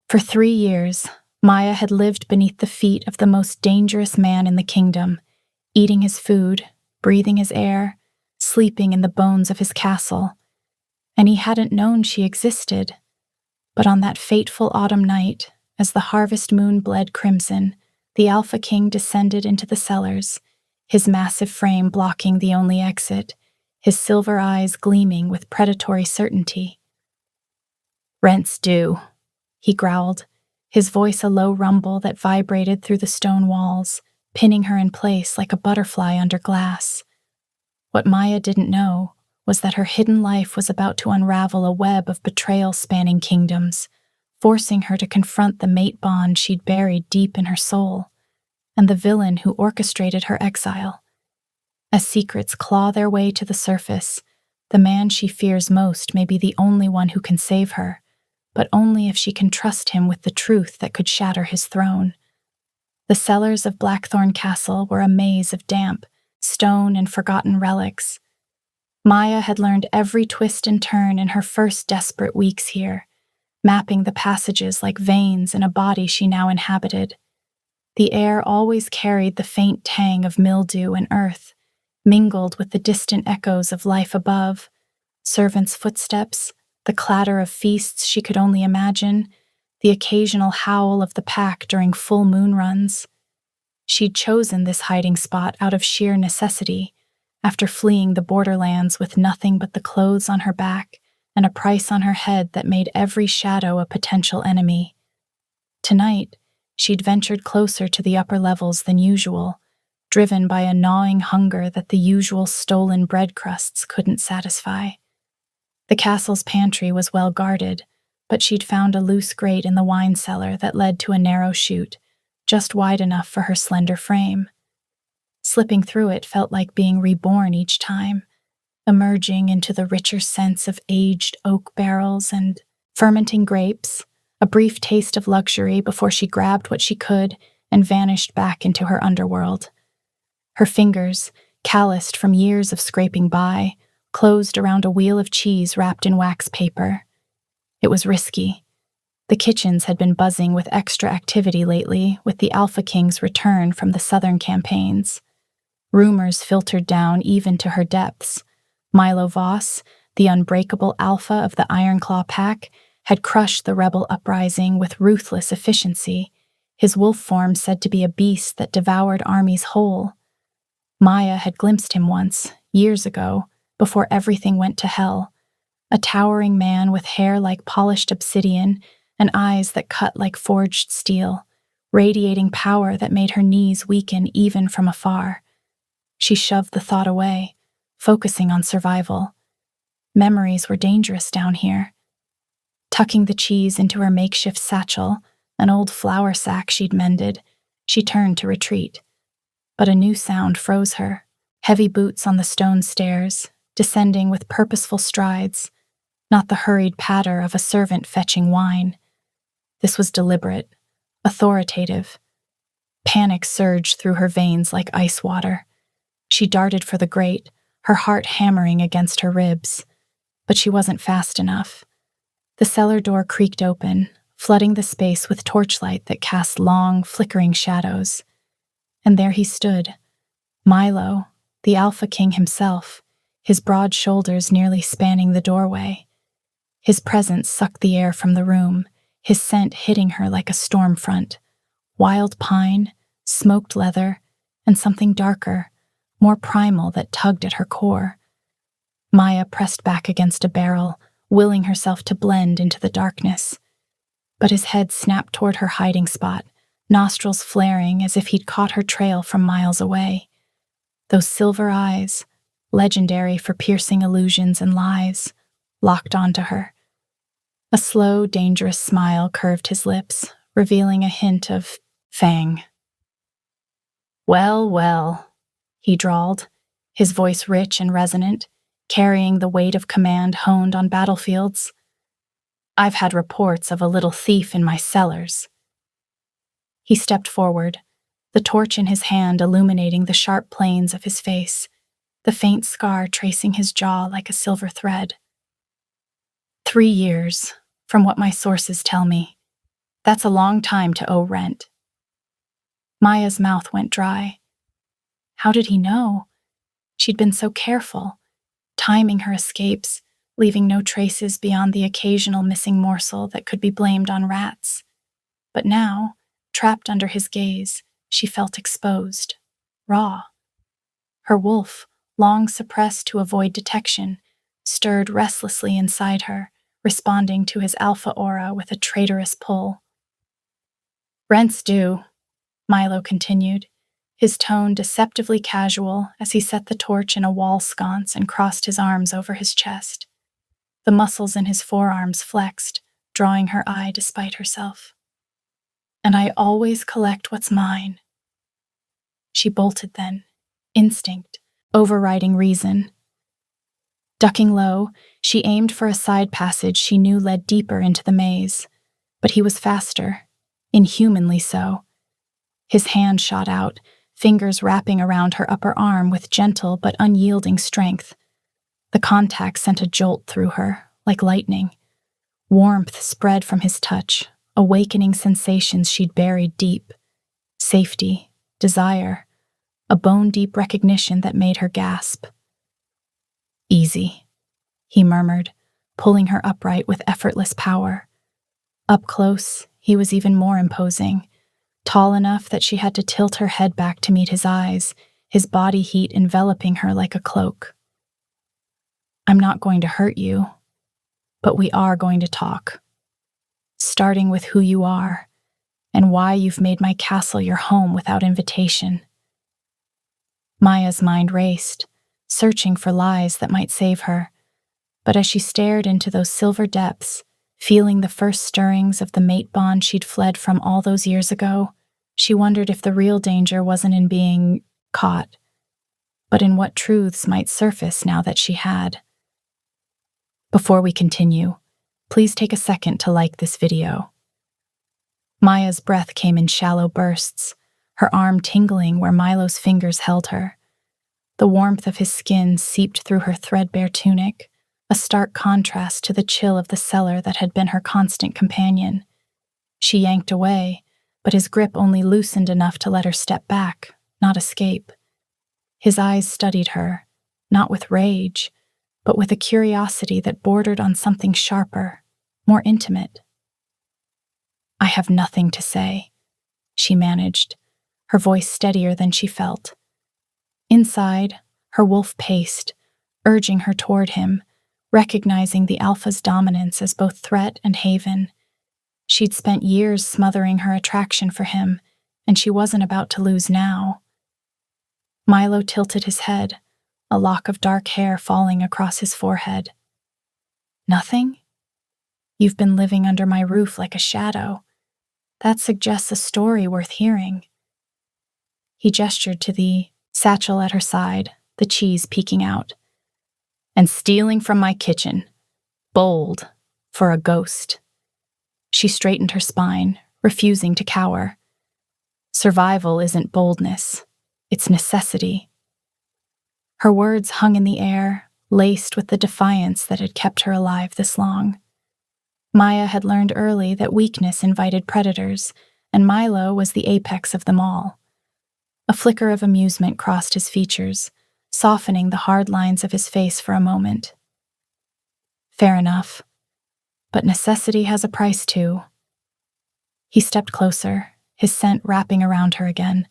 For 3 years, Maya had lived beneath the feet of the most dangerous man in the kingdom, eating his food, breathing his air, sleeping in the bones of his castle, and he hadn't known she existed. But on that fateful autumn night, as the harvest moon bled crimson, the Alpha King descended into the cellars, his massive frame blocking the only exit, his silver eyes gleaming with predatory certainty. "Rent's due," he growled, his voice a low rumble that vibrated through the stone walls, pinning her in place like a butterfly under glass. What Maya didn't know was that her hidden life was about to unravel a web of betrayal spanning kingdoms, forcing her to confront the mate bond she'd buried deep in her soul, and the villain who orchestrated her exile. As secrets claw their way to the surface, the man she fears most may be the only one who can save her, but only if she can trust him with the truth that could shatter his throne. The cellars of Blackthorn Castle were a maze of damp, stone, and forgotten relics. Maya had learned every twist and turn in her first desperate weeks here, mapping the passages like veins in a body she now inhabited. The air always carried the faint tang of mildew and earth, mingled with the distant echoes of life above, servants' footsteps, the clatter of feasts she could only imagine, the occasional howl of the pack during full moon runs. She'd chosen this hiding spot out of sheer necessity, after fleeing the borderlands with nothing but the clothes on her back and a price on her head that made every shadow a potential enemy. Tonight, she'd ventured closer to the upper levels than usual, driven by a gnawing hunger that the usual stolen bread crusts couldn't satisfy. The castle's pantry was well guarded, but she'd found a loose grate in the wine cellar that led to a narrow chute, just wide enough for her slender frame. Slipping through it felt like being reborn each time, emerging into the richer scents of aged oak barrels and fermenting grapes, a brief taste of luxury before she grabbed what she could and vanished back into her underworld. Her fingers, calloused from years of scraping by, closed around a wheel of cheese wrapped in wax paper. It was risky. The kitchens had been buzzing with extra activity lately with the Alpha King's return from the southern campaigns. Rumors filtered down even to her depths. Milo Voss, the unbreakable alpha of the Ironclaw pack, had crushed the rebel uprising with ruthless efficiency, his wolf form said to be a beast that devoured armies whole. Maya had glimpsed him once, years ago, before everything went to hell, a towering man with hair like polished obsidian and eyes that cut like forged steel, radiating power that made her knees weaken even from afar. She shoved the thought away, focusing on survival. Memories were dangerous down here. Tucking the cheese into her makeshift satchel, an old flour sack she'd mended, she turned to retreat. But a new sound froze her, heavy boots on the stone stairs, descending with purposeful strides, not the hurried patter of a servant fetching wine. This was deliberate, authoritative. Panic surged through her veins like ice water. She darted for the grate, her heart hammering against her ribs. But she wasn't fast enough. The cellar door creaked open, flooding the space with torchlight that cast long, flickering shadows. And there he stood, Milo, the Alpha King himself, his broad shoulders nearly spanning the doorway. His presence sucked the air from the room, his scent hitting her like a storm front. Wild pine, smoked leather, and something darker, more primal that tugged at her core. Maya pressed back against a barrel, willing herself to blend into the darkness. But his head snapped toward her hiding spot, nostrils flaring as if he'd caught her trail from miles away. Those silver eyes, legendary for piercing illusions and lies, locked onto her. A slow, dangerous smile curved his lips, revealing a hint of fang. "Well, well," he drawled, his voice rich and resonant, carrying the weight of command honed on battlefields. "I've had reports of a little thief in my cellars." He stepped forward, the torch in his hand illuminating the sharp planes of his face, the faint scar tracing his jaw like a silver thread. 3 years, from what my sources tell me. That's a long time to owe rent. Maya's mouth went dry. How did he know? She'd been so careful, timing her escapes, leaving no traces beyond the occasional missing morsel that could be blamed on rats. But now, trapped under his gaze, she felt exposed, raw. Her wolf, long suppressed to avoid detection, stirred restlessly inside her, responding to his alpha aura with a traitorous pull. "Rent's due," Milo continued, his tone deceptively casual as he set the torch in a wall sconce and crossed his arms over his chest. The muscles in his forearms flexed, drawing her eye despite herself. "And I always collect what's mine." She bolted then, instinct, overriding reason. Ducking low, she aimed for a side passage she knew led deeper into the maze, but he was faster, inhumanly so. His hand shot out, fingers wrapping around her upper arm with gentle but unyielding strength. The contact sent a jolt through her, like lightning. Warmth spread from his touch, awakening sensations she'd buried deep. Safety, desire, a bone-deep recognition that made her gasp. "Easy," he murmured, pulling her upright with effortless power. Up close, he was even more imposing, tall enough that she had to tilt her head back to meet his eyes, his body heat enveloping her like a cloak. "I'm not going to hurt you, but we are going to talk. Starting with who you are, and why you've made my castle your home without invitation." Maya's mind raced, searching for lies that might save her, but as she stared into those silver depths, feeling the first stirrings of the mate bond she'd fled from all those years ago, she wondered if the real danger wasn't in being caught, but in what truths might surface now that she had. Before we continue, please take a second to like this video. Maya's breath came in shallow bursts, her arm tingling where Milo's fingers held her. The warmth of his skin seeped through her threadbare tunic, a stark contrast to the chill of the cellar that had been her constant companion. She yanked away, but his grip only loosened enough to let her step back, not escape. His eyes studied her, not with rage, but with a curiosity that bordered on something sharper, more intimate. "I have nothing to say," she managed, her voice steadier than she felt. Inside, her wolf paced, urging her toward him, recognizing the alpha's dominance as both threat and haven. She'd spent years smothering her attraction for him, and she wasn't about to lose now. Milo tilted his head, a lock of dark hair falling across his forehead. "Nothing? You've been living under my roof like a shadow. That suggests a story worth hearing." He gestured to the satchel at her side, the cheese peeking out. "And stealing from my kitchen. Bold, for a ghost." She straightened her spine, refusing to cower. "Survival isn't boldness, it's necessity." Her words hung in the air, laced with the defiance that had kept her alive this long. Maya had learned early that weakness invited predators, and Milo was the apex of them all. A flicker of amusement crossed his features, softening the hard lines of his face for a moment. "Fair enough. But necessity has a price too." He stepped closer, his scent wrapping around her again,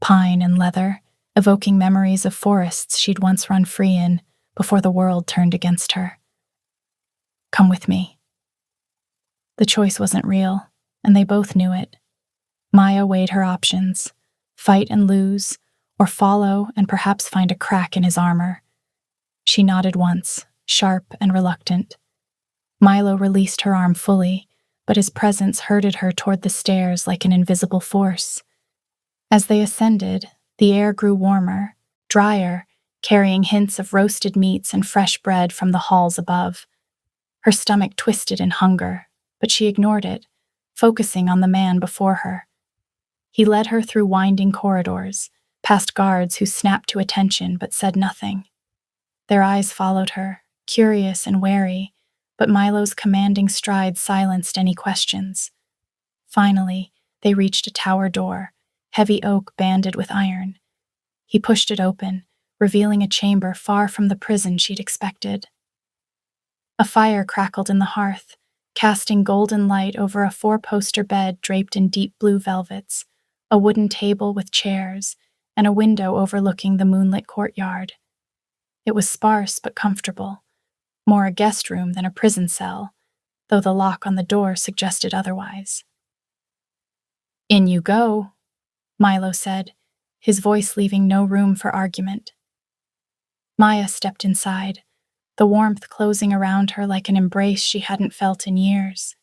pine and leather, evoking memories of forests she'd once run free in before the world turned against her. "Come with me." The choice wasn't real, and they both knew it. Maya weighed her options: fight and lose, or follow and perhaps find a crack in his armor. She nodded once, sharp and reluctant. Milo released her arm fully, but his presence herded her toward the stairs like an invisible force. As they ascended, the air grew warmer, drier, carrying hints of roasted meats and fresh bread from the halls above. Her stomach twisted in hunger, but she ignored it, focusing on the man before her. He led her through winding corridors, past guards who snapped to attention but said nothing. Their eyes followed her, curious and wary, but Milo's commanding stride silenced any questions. Finally, they reached a tower door, heavy oak banded with iron. He pushed it open, revealing a chamber far from the prison she'd expected. A fire crackled in the hearth, casting golden light over a four-poster bed draped in deep blue velvets, a wooden table with chairs, and a window overlooking the moonlit courtyard. It was sparse but comfortable, more a guest room than a prison cell, though the lock on the door suggested otherwise. "In you go," Milo said, his voice leaving no room for argument. Maya stepped inside, the warmth closing around her like an embrace she hadn't felt in years.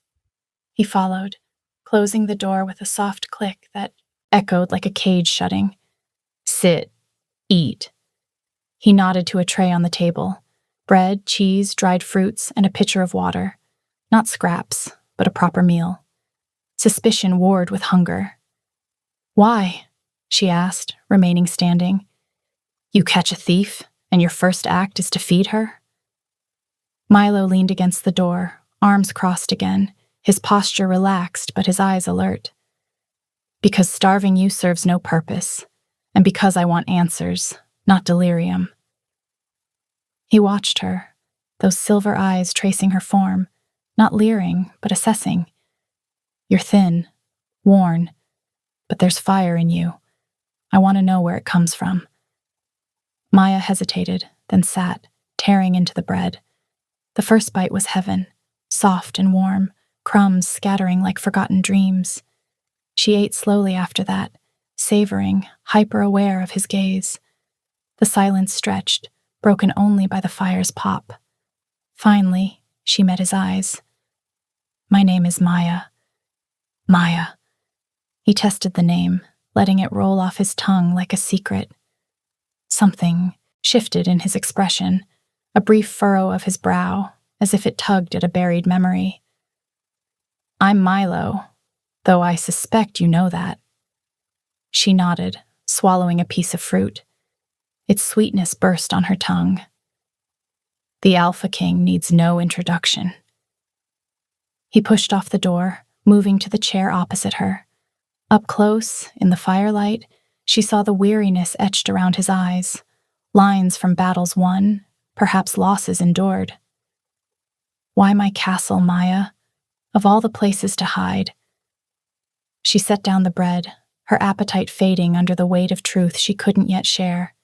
He followed, closing the door with a soft click that echoed like a cage shutting. "Sit. Eat." He nodded to a tray on the table. Bread, cheese, dried fruits, and a pitcher of water. Not scraps, but a proper meal. Suspicion warred with hunger. "Why?" she asked, remaining standing. "You catch a thief, and your first act is to feed her?" Milo leaned against the door, arms crossed again, his posture relaxed but his eyes alert. "Because starving you serves no purpose, and because I want answers, not delirium." He watched her, those silver eyes tracing her form, not leering, but assessing. "You're thin, worn, but there's fire in you. I want to know where it comes from." Maya hesitated, then sat, tearing into the bread. The first bite was heaven, soft and warm, crumbs scattering like forgotten dreams. She ate slowly after that, savoring, hyper-aware of his gaze. The silence stretched, broken only by the fire's pop. Finally, she met his eyes. "My name is Maya." "Maya." He tested the name, letting it roll off his tongue like a secret. Something shifted in his expression, a brief furrow of his brow, as if it tugged at a buried memory. "I'm Milo, though I suspect you know that." She nodded, swallowing a piece of fruit. Its sweetness burst on her tongue. "The Alpha King needs no introduction." He pushed off the door, moving to the chair opposite her. Up close, in the firelight, she saw the weariness etched around his eyes, lines from battles won, perhaps losses endured. "Why my castle, Maya? Of all the places to hide." She set down the bread, her appetite fading under the weight of truth she couldn't yet share.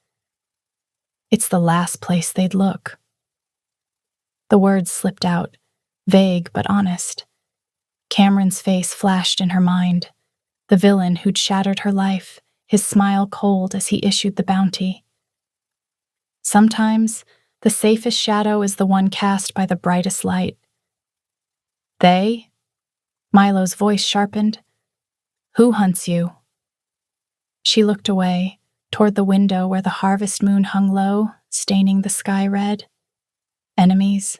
"It's the last place they'd look." The words slipped out, vague but honest. Cameron's face flashed in her mind, the villain who'd shattered her life, his smile cold as he issued the bounty. Sometimes, the safest shadow is the one cast by the brightest light. "They?" Milo's voice sharpened. "Who hunts you?" She looked away, toward the window where the harvest moon hung low, staining the sky red. "Enemies.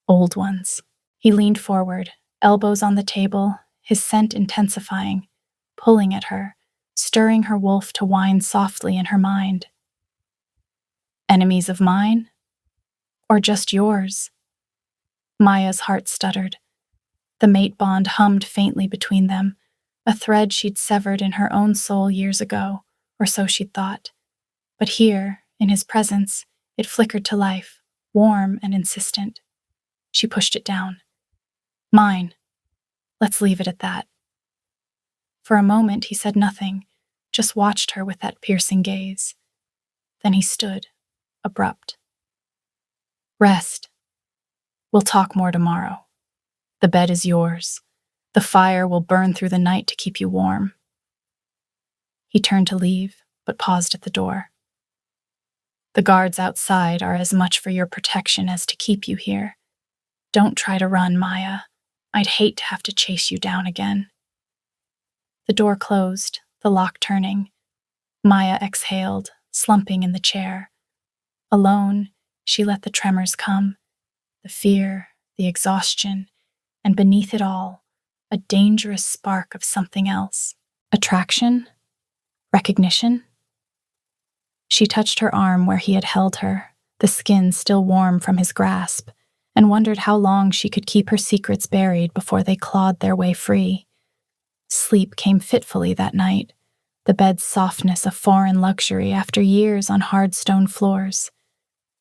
Old ones." He leaned forward, elbows on the table, his scent intensifying, pulling at her, stirring her wolf to whine softly in her mind. "Enemies of mine? Or just yours?" Maya's heart stuttered. The mate bond hummed faintly between them, a thread she'd severed in her own soul years ago, or so she'd thought. But here, in his presence, it flickered to life, warm and insistent. She pushed it down. "Mine. Let's leave it at that." For a moment he said nothing, just watched her with that piercing gaze. Then he stood, abrupt. "Rest. We'll talk more tomorrow. The bed is yours. The fire will burn through the night to keep you warm." He turned to leave, but paused at the door. "The guards outside are as much for your protection as to keep you here. Don't try to run, Maya. I'd hate to have to chase you down again." The door closed, the lock turning. Maya exhaled, slumping in the chair. Alone, she let the tremors come, the fear, the exhaustion, and beneath it all, a dangerous spark of something else. Attraction? Recognition? She touched her arm where he had held her, the skin still warm from his grasp, and wondered how long she could keep her secrets buried before they clawed their way free. Sleep came fitfully that night, the bed's softness a foreign luxury after years on hard stone floors.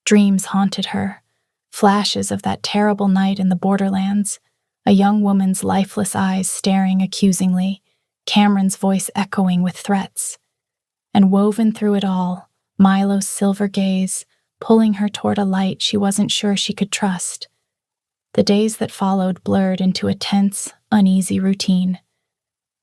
Dreams haunted her, flashes of that terrible night in the borderlands, a young woman's lifeless eyes staring accusingly, Cameron's voice echoing with threats. And woven through it all, Milo's silver gaze, pulling her toward a light she wasn't sure she could trust. The days that followed blurred into a tense, uneasy routine.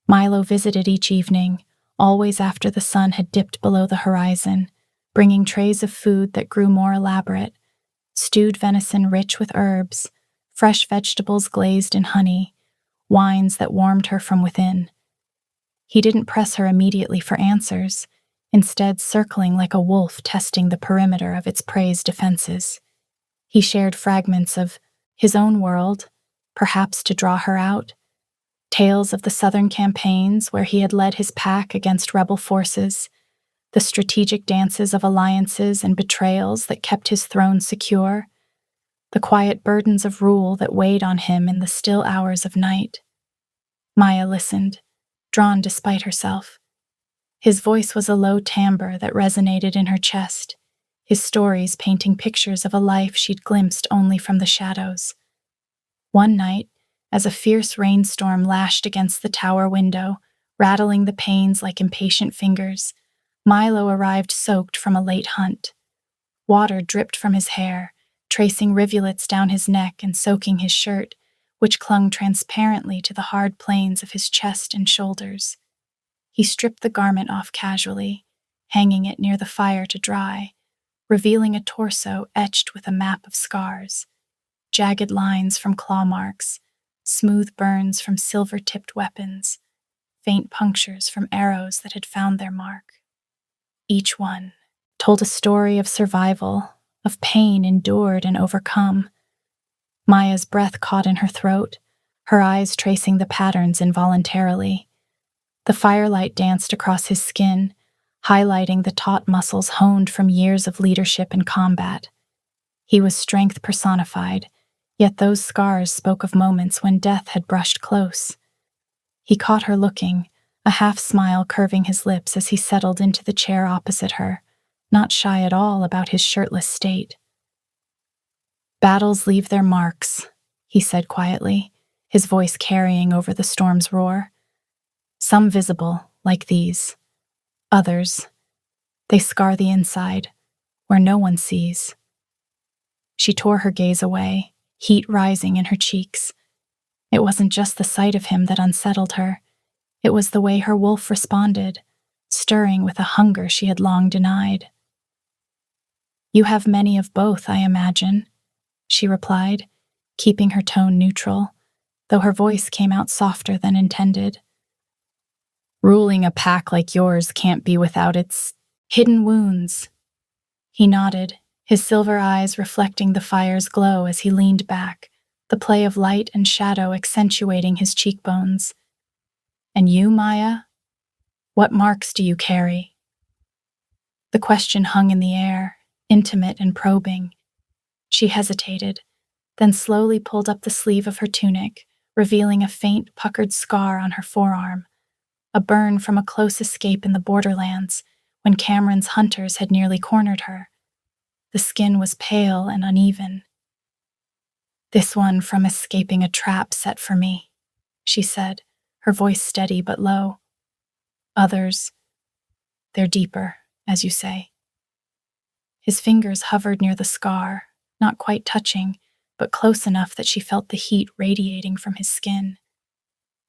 Milo visited each evening, always after the sun had dipped below the horizon, bringing trays of food that grew more elaborate, stewed venison rich with herbs, fresh vegetables glazed in honey, wines that warmed her from within. He didn't press her immediately for answers, instead circling like a wolf testing the perimeter of its prey's defenses. He shared fragments of his own world, perhaps to draw her out, tales of the southern campaigns where he had led his pack against rebel forces, the strategic dances of alliances and betrayals that kept his throne secure, the quiet burdens of rule that weighed on him in the still hours of night. Maya listened, drawn despite herself. His voice was a low timbre that resonated in her chest, his stories painting pictures of a life she'd glimpsed only from the shadows. One night, as a fierce rainstorm lashed against the tower window, rattling the panes like impatient fingers, Milo arrived soaked from a late hunt. Water dripped from his hair, tracing rivulets down his neck and soaking his shirt, which clung transparently to the hard planes of his chest and shoulders. He stripped the garment off casually, hanging it near the fire to dry, revealing a torso etched with a map of scars, jagged lines from claw marks, smooth burns from silver-tipped weapons, faint punctures from arrows that had found their mark. Each one told a story of survival, of pain endured and overcome. Maya's breath caught in her throat, her eyes tracing the patterns involuntarily. The firelight danced across his skin, highlighting the taut muscles honed from years of leadership and combat. He was strength personified, yet those scars spoke of moments when death had brushed close. He caught her looking, a half-smile curving his lips as he settled into the chair opposite her, not shy at all about his shirtless state. "Battles leave their marks," he said quietly, his voice carrying over the storm's roar. "Some visible, like these. Others, they scar the inside, where no one sees." She tore her gaze away, heat rising in her cheeks. It wasn't just the sight of him that unsettled her. It was the way her wolf responded, stirring with a hunger she had long denied. "You have many of both, I imagine," she replied, keeping her tone neutral, though her voice came out softer than intended. "Ruling a pack like yours can't be without its hidden wounds." He nodded, his silver eyes reflecting the fire's glow as he leaned back, the play of light and shadow accentuating his cheekbones. "And you, Maya? What marks do you carry?" The question hung in the air, intimate and probing. She hesitated, then slowly pulled up the sleeve of her tunic, revealing a faint, puckered scar on her forearm, a burn from a close escape in the borderlands when Cameron's hunters had nearly cornered her. The skin was pale and uneven. "This one from escaping a trap set for me," she said, her voice steady but low. "Others, they're deeper, as you say." His fingers hovered near the scar, not quite touching, but close enough that she felt the heat radiating from his skin.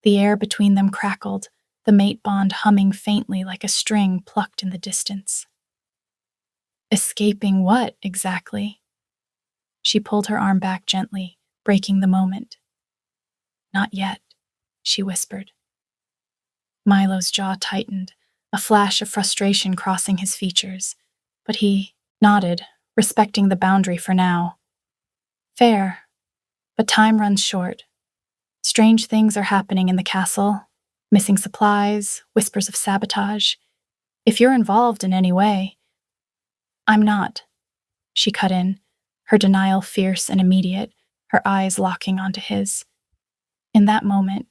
The air between them crackled, the mate bond humming faintly like a string plucked in the distance. "Escaping what, exactly?" She pulled her arm back gently, breaking the moment. "Not yet," she whispered. Milo's jaw tightened, a flash of frustration crossing his features, but he nodded, respecting the boundary for now. "Fair, but time runs short. Strange things are happening in the castle, missing supplies, whispers of sabotage. If you're involved in any way—" "I'm not," she cut in, her denial fierce and immediate, her eyes locking onto his. In that moment,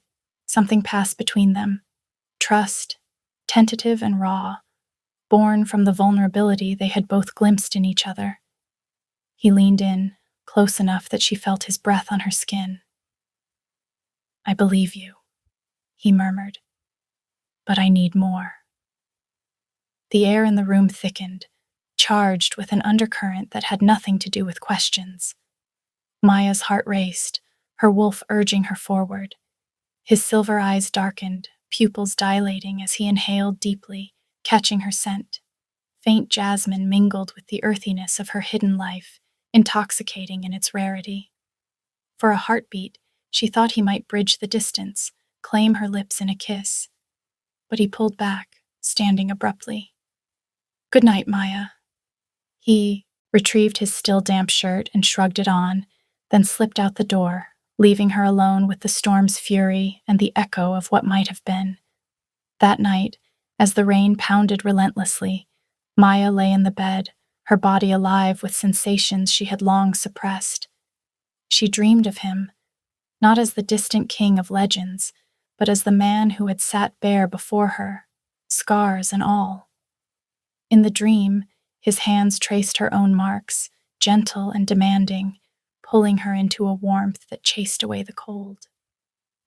Something passed between them. Trust, tentative and raw, born from the vulnerability they had both glimpsed in each other. He leaned in, close enough that she felt his breath on her skin. "I believe you," he murmured, "but I need more." The air in the room thickened, charged with an undercurrent that had nothing to do with questions. Maya's heart raced, her wolf urging her forward. His silver eyes darkened, pupils dilating as he inhaled deeply, catching her scent. Faint jasmine mingled with the earthiness of her hidden life, intoxicating in its rarity. For a heartbeat, she thought he might bridge the distance, claim her lips in a kiss. But he pulled back, standing abruptly. "Good night, Maya." He retrieved his still damp shirt and shrugged it on, then slipped out the door, leaving her alone with the storm's fury and the echo of what might have been. That night, as the rain pounded relentlessly, Maya lay in the bed, her body alive with sensations she had long suppressed. She dreamed of him, not as the distant king of legends, but as the man who had sat bare before her, scars and all. In the dream, his hands traced her own marks, gentle and demanding, pulling her into a warmth that chased away the cold.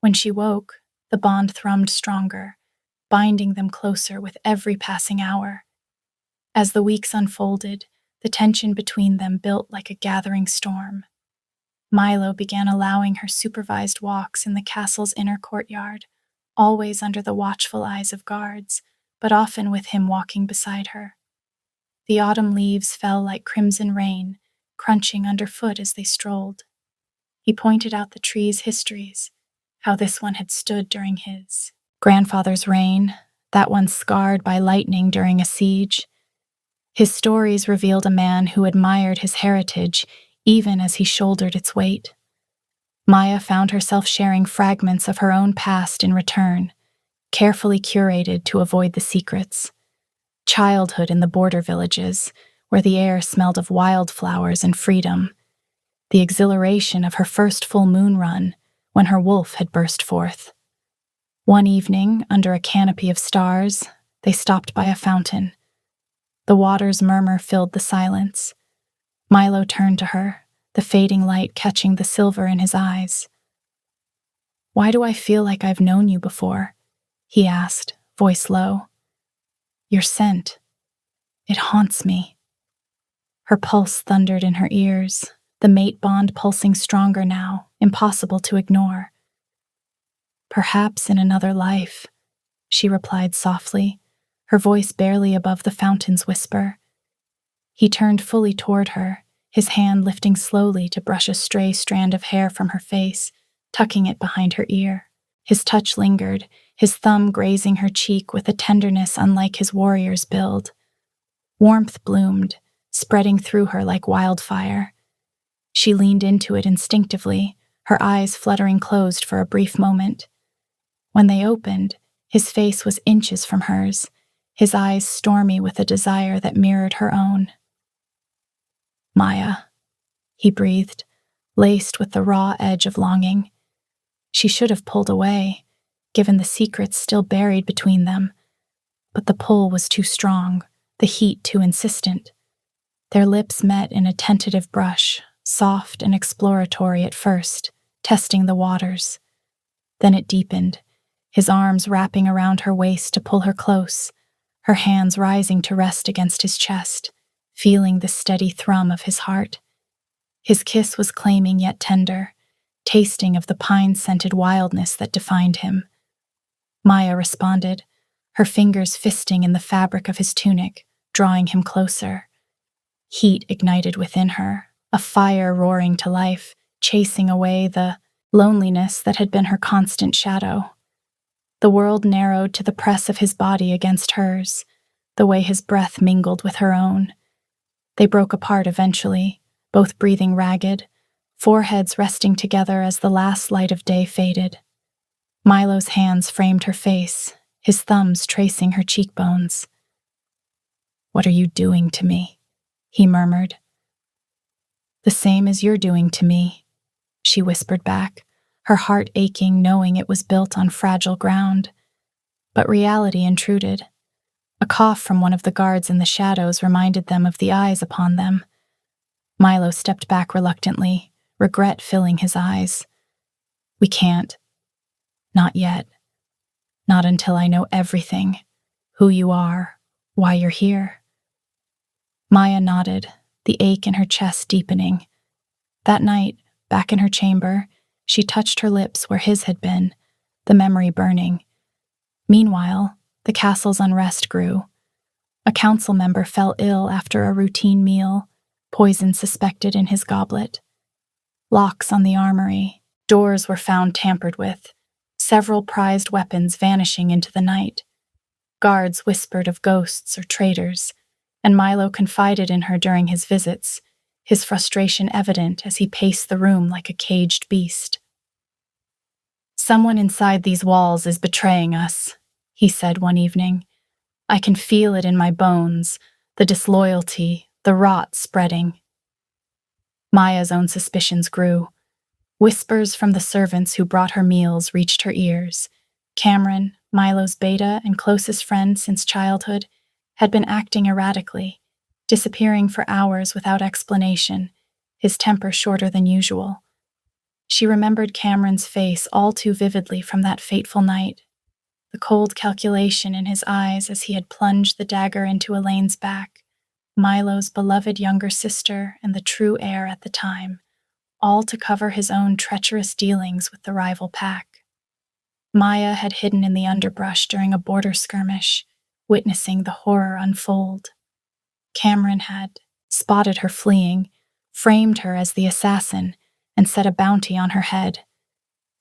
When she woke, the bond thrummed stronger, binding them closer with every passing hour. As the weeks unfolded, the tension between them built like a gathering storm. Milo began allowing her supervised walks in the castle's inner courtyard, always under the watchful eyes of guards, but often with him walking beside her. The autumn leaves fell like crimson rain, crunching underfoot as they strolled. He pointed out the trees' histories, how this one had stood during his grandfather's reign, that one scarred by lightning during a siege. His stories revealed a man who admired his heritage even as he shouldered its weight. Maya found herself sharing fragments of her own past in return, carefully curated to avoid the secrets. Childhood in the border villages, where the air smelled of wildflowers and freedom. The exhilaration of her first full moon run, when her wolf had burst forth. One evening, under a canopy of stars, they stopped by a fountain. The water's murmur filled the silence. Milo turned to her, the fading light catching the silver in his eyes. "Why do I feel like I've known you before?" he asked, voice low. "Your scent. It haunts me." Her pulse thundered in her ears, the mate bond pulsing stronger now, impossible to ignore. "Perhaps in another life," she replied softly, her voice barely above the fountain's whisper. He turned fully toward her, his hand lifting slowly to brush a stray strand of hair from her face, tucking it behind her ear. His touch lingered, his thumb grazing her cheek with a tenderness unlike his warrior's build. Warmth bloomed, spreading through her like wildfire. She leaned into it instinctively, her eyes fluttering closed for a brief moment. When they opened, his face was inches from hers, his eyes stormy with a desire that mirrored her own. "Maya," he breathed, laced with the raw edge of longing. She should have pulled away, given the secrets still buried between them, but the pull was too strong, the heat too insistent. Their lips met in a tentative brush, soft and exploratory at first, testing the waters. Then it deepened, his arms wrapping around her waist to pull her close, her hands rising to rest against his chest, feeling the steady thrum of his heart. His kiss was claiming yet tender, tasting of the pine-scented wildness that defined him. Maya responded, her fingers fisting in the fabric of his tunic, drawing him closer. Heat ignited within her, a fire roaring to life, chasing away the loneliness that had been her constant shadow. The world narrowed to the press of his body against hers, the way his breath mingled with her own. They broke apart eventually, both breathing ragged, foreheads resting together as the last light of day faded. Milo's hands framed her face, his thumbs tracing her cheekbones. "What are you doing to me?" he murmured. "The same as you're doing to me," she whispered back, her heart aching knowing it was built on fragile ground. But reality intruded. A cough from one of the guards in the shadows reminded them of the eyes upon them. Milo stepped back reluctantly, regret filling his eyes. "We can't. Not yet. Not until I know everything. Who you are, why you're here." Maya nodded, the ache in her chest deepening. That night, back in her chamber, she touched her lips where his had been, the memory burning. Meanwhile, the castle's unrest grew. A council member fell ill after a routine meal, poison suspected in his goblet. Locks on the armory, doors were found tampered with, several prized weapons vanishing into the night. Guards whispered of ghosts or traitors, and Milo confided in her during his visits, his frustration evident as he paced the room like a caged beast. "Someone inside these walls is betraying us," he said one evening. "I can feel it in my bones, the disloyalty, the rot spreading." Maya's own suspicions grew. Whispers from the servants who brought her meals reached her ears. Cameron, Milo's beta and closest friend since childhood, had been acting erratically, disappearing for hours without explanation, his temper shorter than usual. She remembered Cameron's face all too vividly from that fateful night, the cold calculation in his eyes as he had plunged the dagger into Elaine's back, Milo's beloved younger sister and the true heir at the time, all to cover his own treacherous dealings with the rival pack. Maya had hidden in the underbrush during a border skirmish, witnessing the horror unfold. Cameron had spotted her fleeing, framed her as the assassin, and set a bounty on her head.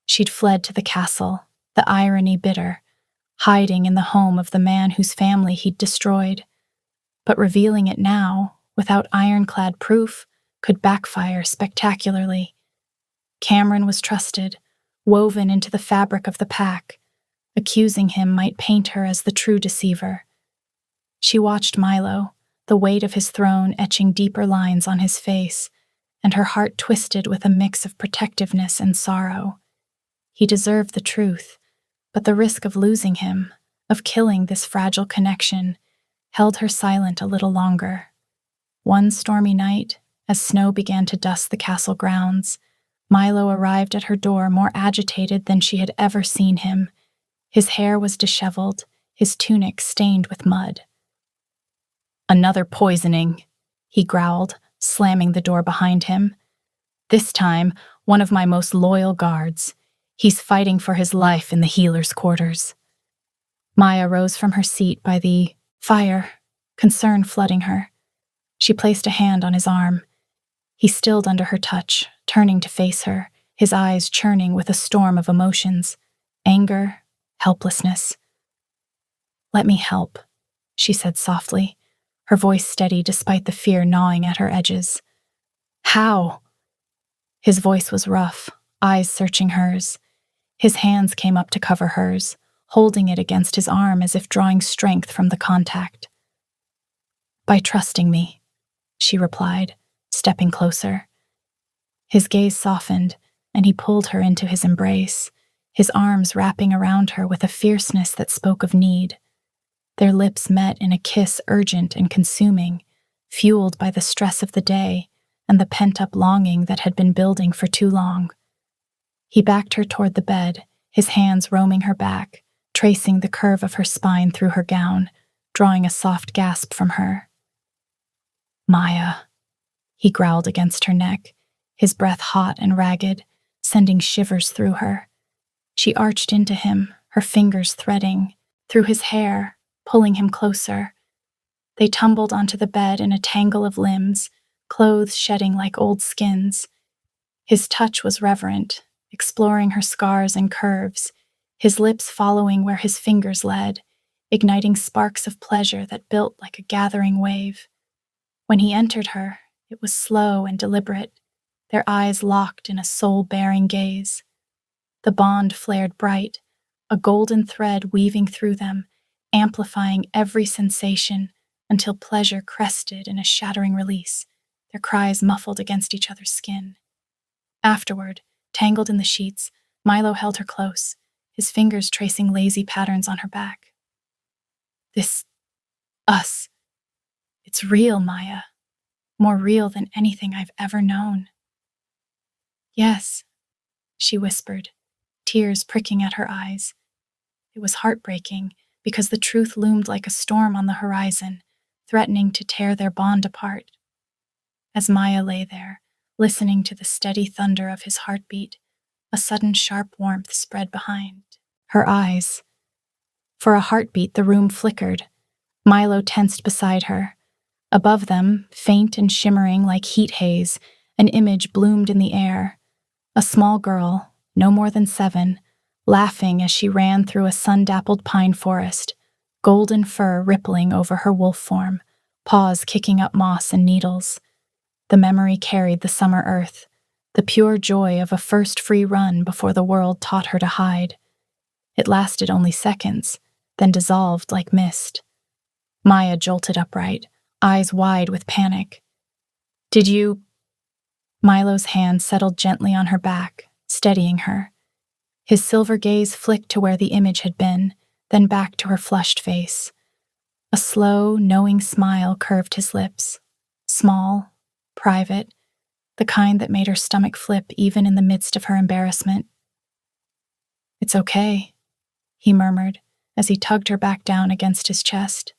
She'd fled to the castle, the irony bitter, hiding in the home of the man whose family he'd destroyed. But revealing it now, without ironclad proof, could backfire spectacularly. Cameron was trusted, woven into the fabric of the pack. Accusing him might paint her as the true deceiver. She watched Milo, the weight of his throne etching deeper lines on his face, and her heart twisted with a mix of protectiveness and sorrow. He deserved the truth, but the risk of losing him, of killing this fragile connection, held her silent a little longer. One stormy night, as snow began to dust the castle grounds, Milo arrived at her door more agitated than she had ever seen him. His hair was disheveled, his tunic stained with mud. "Another poisoning," he growled, slamming the door behind him. "This time, one of my most loyal guards. He's fighting for his life in the healer's quarters." Maya rose from her seat by the fire, concern flooding her. She placed a hand on his arm. He stilled under her touch, turning to face her, his eyes churning with a storm of emotions. Anger, helplessness. "Let me help," she said softly, her voice steady despite the fear gnawing at her edges. "How?" His voice was rough, eyes searching hers. His hands came up to cover hers, holding it against his arm as if drawing strength from the contact. "By trusting me," she replied, stepping closer. His gaze softened, and he pulled her into his embrace, his arms wrapping around her with a fierceness that spoke of need. Their lips met in a kiss urgent and consuming, fueled by the stress of the day and the pent-up longing that had been building for too long. He backed her toward the bed, his hands roaming her back, tracing the curve of her spine through her gown, drawing a soft gasp from her. "Maya," he growled against her neck, his breath hot and ragged, sending shivers through her. She arched into him, her fingers threading, through his hair, pulling him closer. They tumbled onto the bed in a tangle of limbs, clothes shedding like old skins. His touch was reverent, exploring her scars and curves, his lips following where his fingers led, igniting sparks of pleasure that built like a gathering wave. When he entered her, it was slow and deliberate, their eyes locked in a soul-bearing gaze. The bond flared bright, a golden thread weaving through them, amplifying every sensation until pleasure crested in a shattering release, their cries muffled against each other's skin. Afterward, tangled in the sheets, Milo held her close, his fingers tracing lazy patterns on her back. This, us, it's real, Maya. More real than anything I've ever known. Yes, she whispered, tears pricking at her eyes. It was heartbreaking because the truth loomed like a storm on the horizon, threatening to tear their bond apart. As Maya lay there, listening to the steady thunder of his heartbeat, a sudden sharp warmth spread behind her eyes. For a heartbeat, the room flickered. Milo tensed beside her. Above them, faint and shimmering like heat haze, an image bloomed in the air. A small girl, no more than 7, laughing as she ran through a sun-dappled pine forest, golden fur rippling over her wolf form, paws kicking up moss and needles. The memory carried the summer earth, the pure joy of a first free run before the world taught her to hide. It lasted only seconds, then dissolved like mist. Maya jolted upright, eyes wide with panic. Did you... Milo's hand settled gently on her back, steadying her. His silver gaze flicked to where the image had been, then back to her flushed face. A slow, knowing smile curved his lips. Small, private, the kind that made her stomach flip even in the midst of her embarrassment. It's okay, he murmured as he tugged her back down against his chest.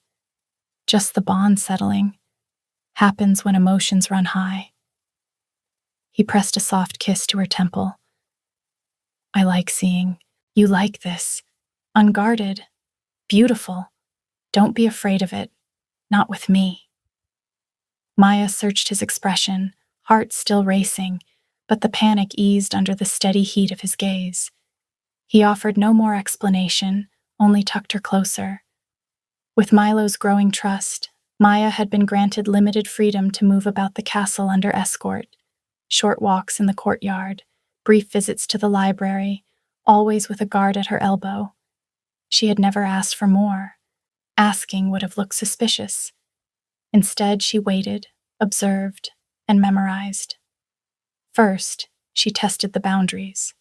Just the bond settling. Happens when emotions run high. He pressed a soft kiss to her temple. I like seeing you like this. Unguarded. Beautiful. Don't be afraid of it. Not with me. Maya searched his expression, heart still racing, but the panic eased under the steady heat of his gaze. He offered no more explanation, only tucked her closer. With Milo's growing trust, Maya had been granted limited freedom to move about the castle under escort. Short walks in the courtyard, brief visits to the library, always with a guard at her elbow. She had never asked for more. Asking would have looked suspicious. Instead, she waited, observed, and memorized. First, she tested the boundaries.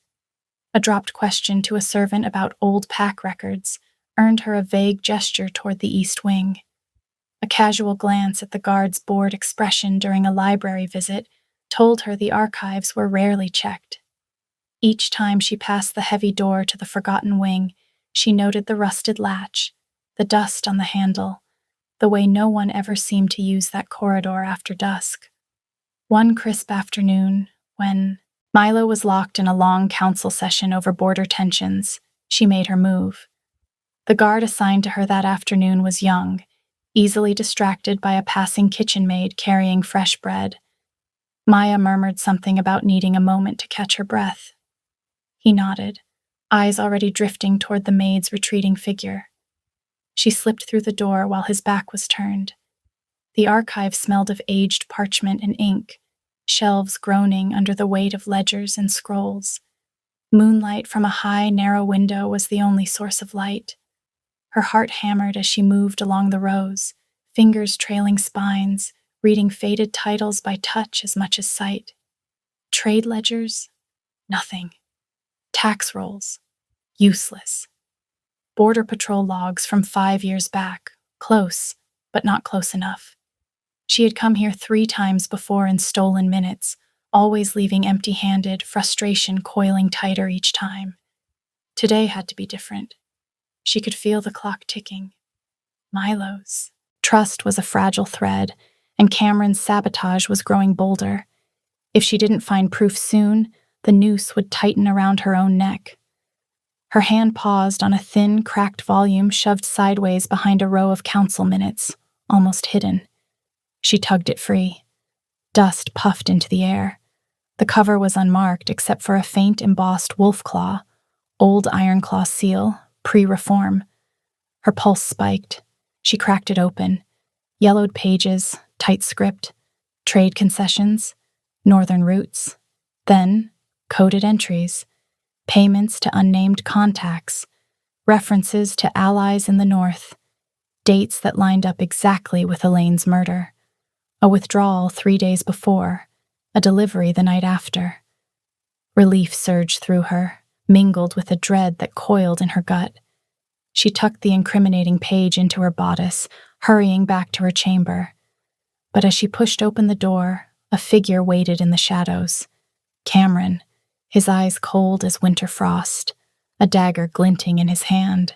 A dropped question to a servant about old pack records earned her a vague gesture toward the east wing. A casual glance at the guard's bored expression during a library visit told her the archives were rarely checked. Each time she passed the heavy door to the forgotten wing, she noted the rusted latch, the dust on the handle, the way no one ever seemed to use that corridor after dusk. One crisp afternoon, when Milo was locked in a long council session over border tensions, she made her move. The guard assigned to her that afternoon was young, easily distracted by a passing kitchen maid carrying fresh bread. Maya murmured something about needing a moment to catch her breath. He nodded, eyes already drifting toward the maid's retreating figure. She slipped through the door while his back was turned. The archive smelled of aged parchment and ink, shelves groaning under the weight of ledgers and scrolls. Moonlight from a high, narrow window was the only source of light. Her heart hammered as she moved along the rows, fingers trailing spines, reading faded titles by touch as much as sight. Trade ledgers? Nothing. Tax rolls? Useless. Border Patrol logs from 5 years back, close, but not close enough. She had come here 3 times before in stolen minutes, always leaving empty-handed, frustration coiling tighter each time. Today had to be different. She could feel the clock ticking. Milo's trust was a fragile thread, and Cameron's sabotage was growing bolder. If she didn't find proof soon, the noose would tighten around her own neck. Her hand paused on a thin, cracked volume shoved sideways behind a row of council minutes, almost hidden. She tugged it free. Dust puffed into the air. The cover was unmarked except for a faint embossed wolf claw, old ironclaw seal, pre-reform. Her pulse spiked. She cracked it open. Yellowed pages, tight script, trade concessions, northern routes. Then, coded entries, payments to unnamed contacts, references to allies in the north, dates that lined up exactly with Elaine's murder. A withdrawal 3 days before, a delivery the night after. Relief surged through her, mingled with a dread that coiled in her gut. She tucked the incriminating page into her bodice, hurrying back to her chamber. But as she pushed open the door, a figure waited in the shadows. Cameron, his eyes cold as winter frost, a dagger glinting in his hand.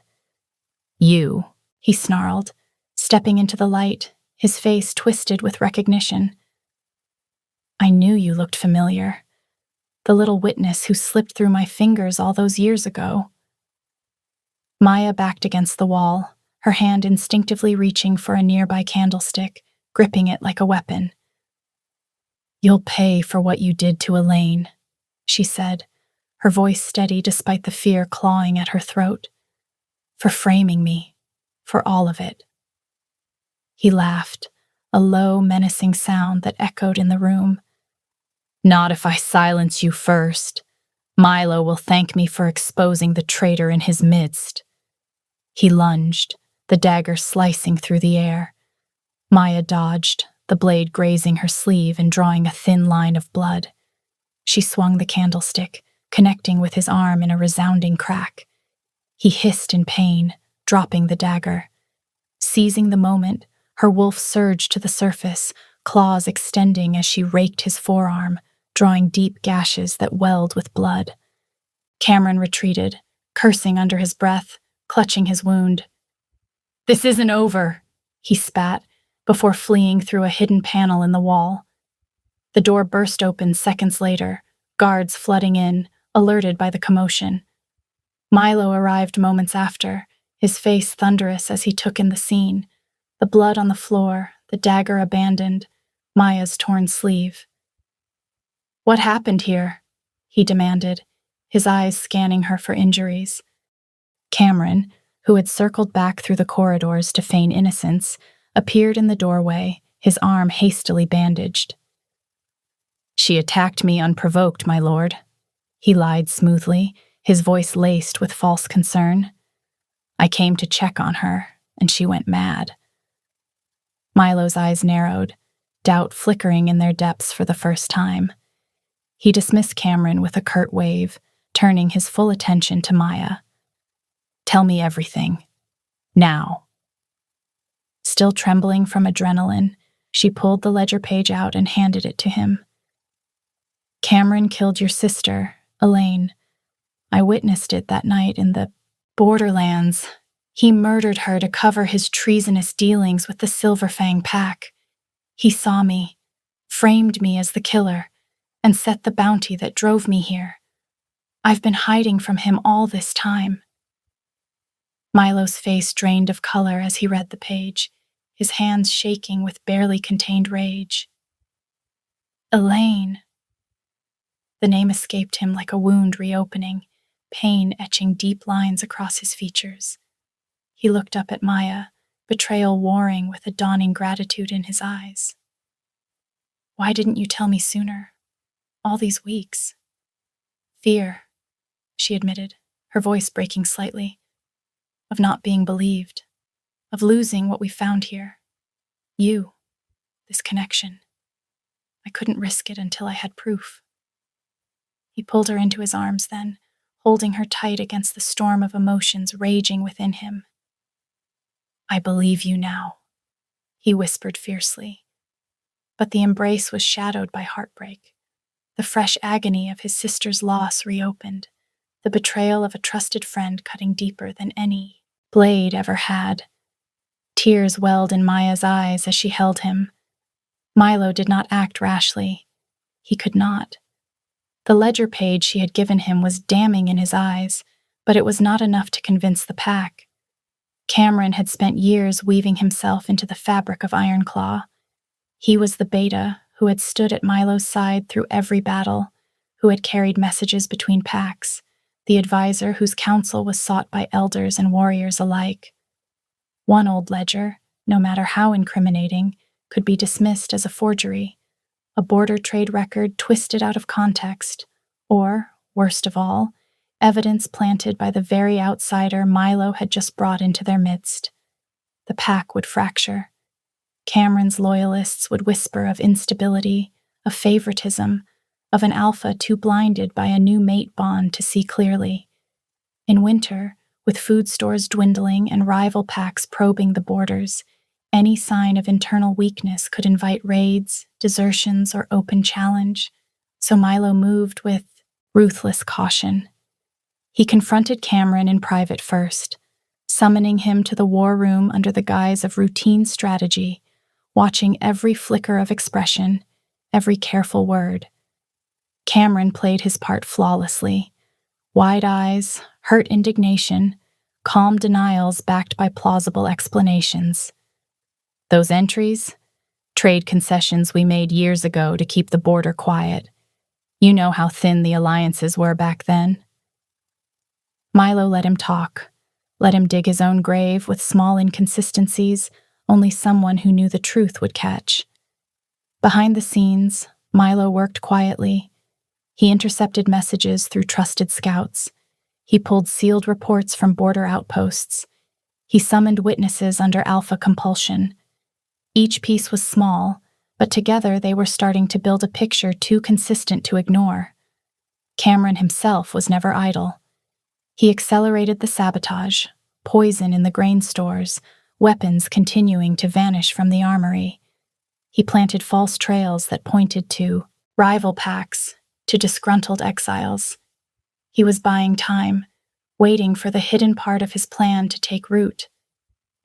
"You," he snarled, stepping into the light, his face twisted with recognition. "I knew you looked familiar. The little witness who slipped through my fingers all those years ago." Maya backed against the wall, her hand instinctively reaching for a nearby candlestick, gripping it like a weapon. "You'll pay for what you did to Elaine," she said, her voice steady despite the fear clawing at her throat. "For framing me, for all of it." He laughed, a low, menacing sound that echoed in the room. "Not if I silence you first. Milo will thank me for exposing the traitor in his midst." He lunged, the dagger slicing through the air. Maya dodged, the blade grazing her sleeve and drawing a thin line of blood. She swung the candlestick, connecting with his arm in a resounding crack. He hissed in pain, dropping the dagger. Seizing the moment, her wolf surged to the surface, claws extending as she raked his forearm, drawing deep gashes that welled with blood. Cameron retreated, cursing under his breath, clutching his wound. "This isn't over," he spat, before fleeing through a hidden panel in the wall. The door burst open seconds later, guards flooding in, alerted by the commotion. Milo arrived moments after, his face thunderous as he took in the scene, the blood on the floor, the dagger abandoned, Maya's torn sleeve. "What happened here?" he demanded, his eyes scanning her for injuries. Cameron, who had circled back through the corridors to feign innocence, appeared in the doorway, his arm hastily bandaged. "She attacked me unprovoked, my lord," he lied smoothly, his voice laced with false concern. "I came to check on her, and she went mad." Milo's eyes narrowed, doubt flickering in their depths for the first time. He dismissed Cameron with a curt wave, turning his full attention to Maya. "Tell me everything. Now." Still trembling from adrenaline, she pulled the ledger page out and handed it to him. "Cameron killed your sister, Elaine. I witnessed it that night in the Borderlands. He murdered her to cover his treasonous dealings with the Silverfang pack. He saw me, framed me as the killer, and set the bounty that drove me here. I've been hiding from him all this time." Milo's face drained of color as he read the page, his hands shaking with barely contained rage. "Elaine." The name escaped him like a wound reopening, pain etching deep lines across his features. He looked up at Maya, betrayal warring with a dawning gratitude in his eyes. "Why didn't you tell me sooner? All these weeks?" "Fear," she admitted, her voice breaking slightly. "Of not being believed. Of losing what we found here. You. This connection. I couldn't risk it until I had proof." He pulled her into his arms then, holding her tight against the storm of emotions raging within him. "I believe you now," he whispered fiercely. But the embrace was shadowed by heartbreak. The fresh agony of his sister's loss reopened, the betrayal of a trusted friend cutting deeper than any blade ever had. Tears welled in Maya's eyes as she held him. Milo did not act rashly. He could not. The ledger page she had given him was damning in his eyes, but it was not enough to convince the pack. Cameron had spent years weaving himself into the fabric of Ironclaw. He was the beta who had stood at Milo's side through every battle, who had carried messages between packs, the advisor whose counsel was sought by elders and warriors alike. One old ledger, no matter how incriminating, could be dismissed as a forgery, a border trade record twisted out of context, or, worst of all, evidence planted by the very outsider Milo had just brought into their midst. The pack would fracture. Cameron's loyalists would whisper of instability, of favoritism, of an alpha too blinded by a new mate bond to see clearly. In winter, with food stores dwindling and rival packs probing the borders, any sign of internal weakness could invite raids, desertions, or open challenge, so Milo moved with ruthless caution. He confronted Cameron in private first, summoning him to the war room under the guise of routine strategy, watching every flicker of expression, every careful word. Cameron played his part flawlessly. Wide eyes, hurt indignation, calm denials backed by plausible explanations. Those entries? Trade concessions we made years ago to keep the border quiet. You know how thin the alliances were back then. Milo let him talk, let him dig his own grave with small inconsistencies only someone who knew the truth would catch. Behind the scenes, Milo worked quietly. He intercepted messages through trusted scouts. He pulled sealed reports from border outposts. He summoned witnesses under alpha compulsion. Each piece was small, but together they were starting to build a picture too consistent to ignore. Cameron himself was never idle. He accelerated the sabotage, poison in the grain stores, weapons continuing to vanish from the armory. He planted false trails that pointed to rival packs, to disgruntled exiles. He was buying time, waiting for the hidden part of his plan to take root.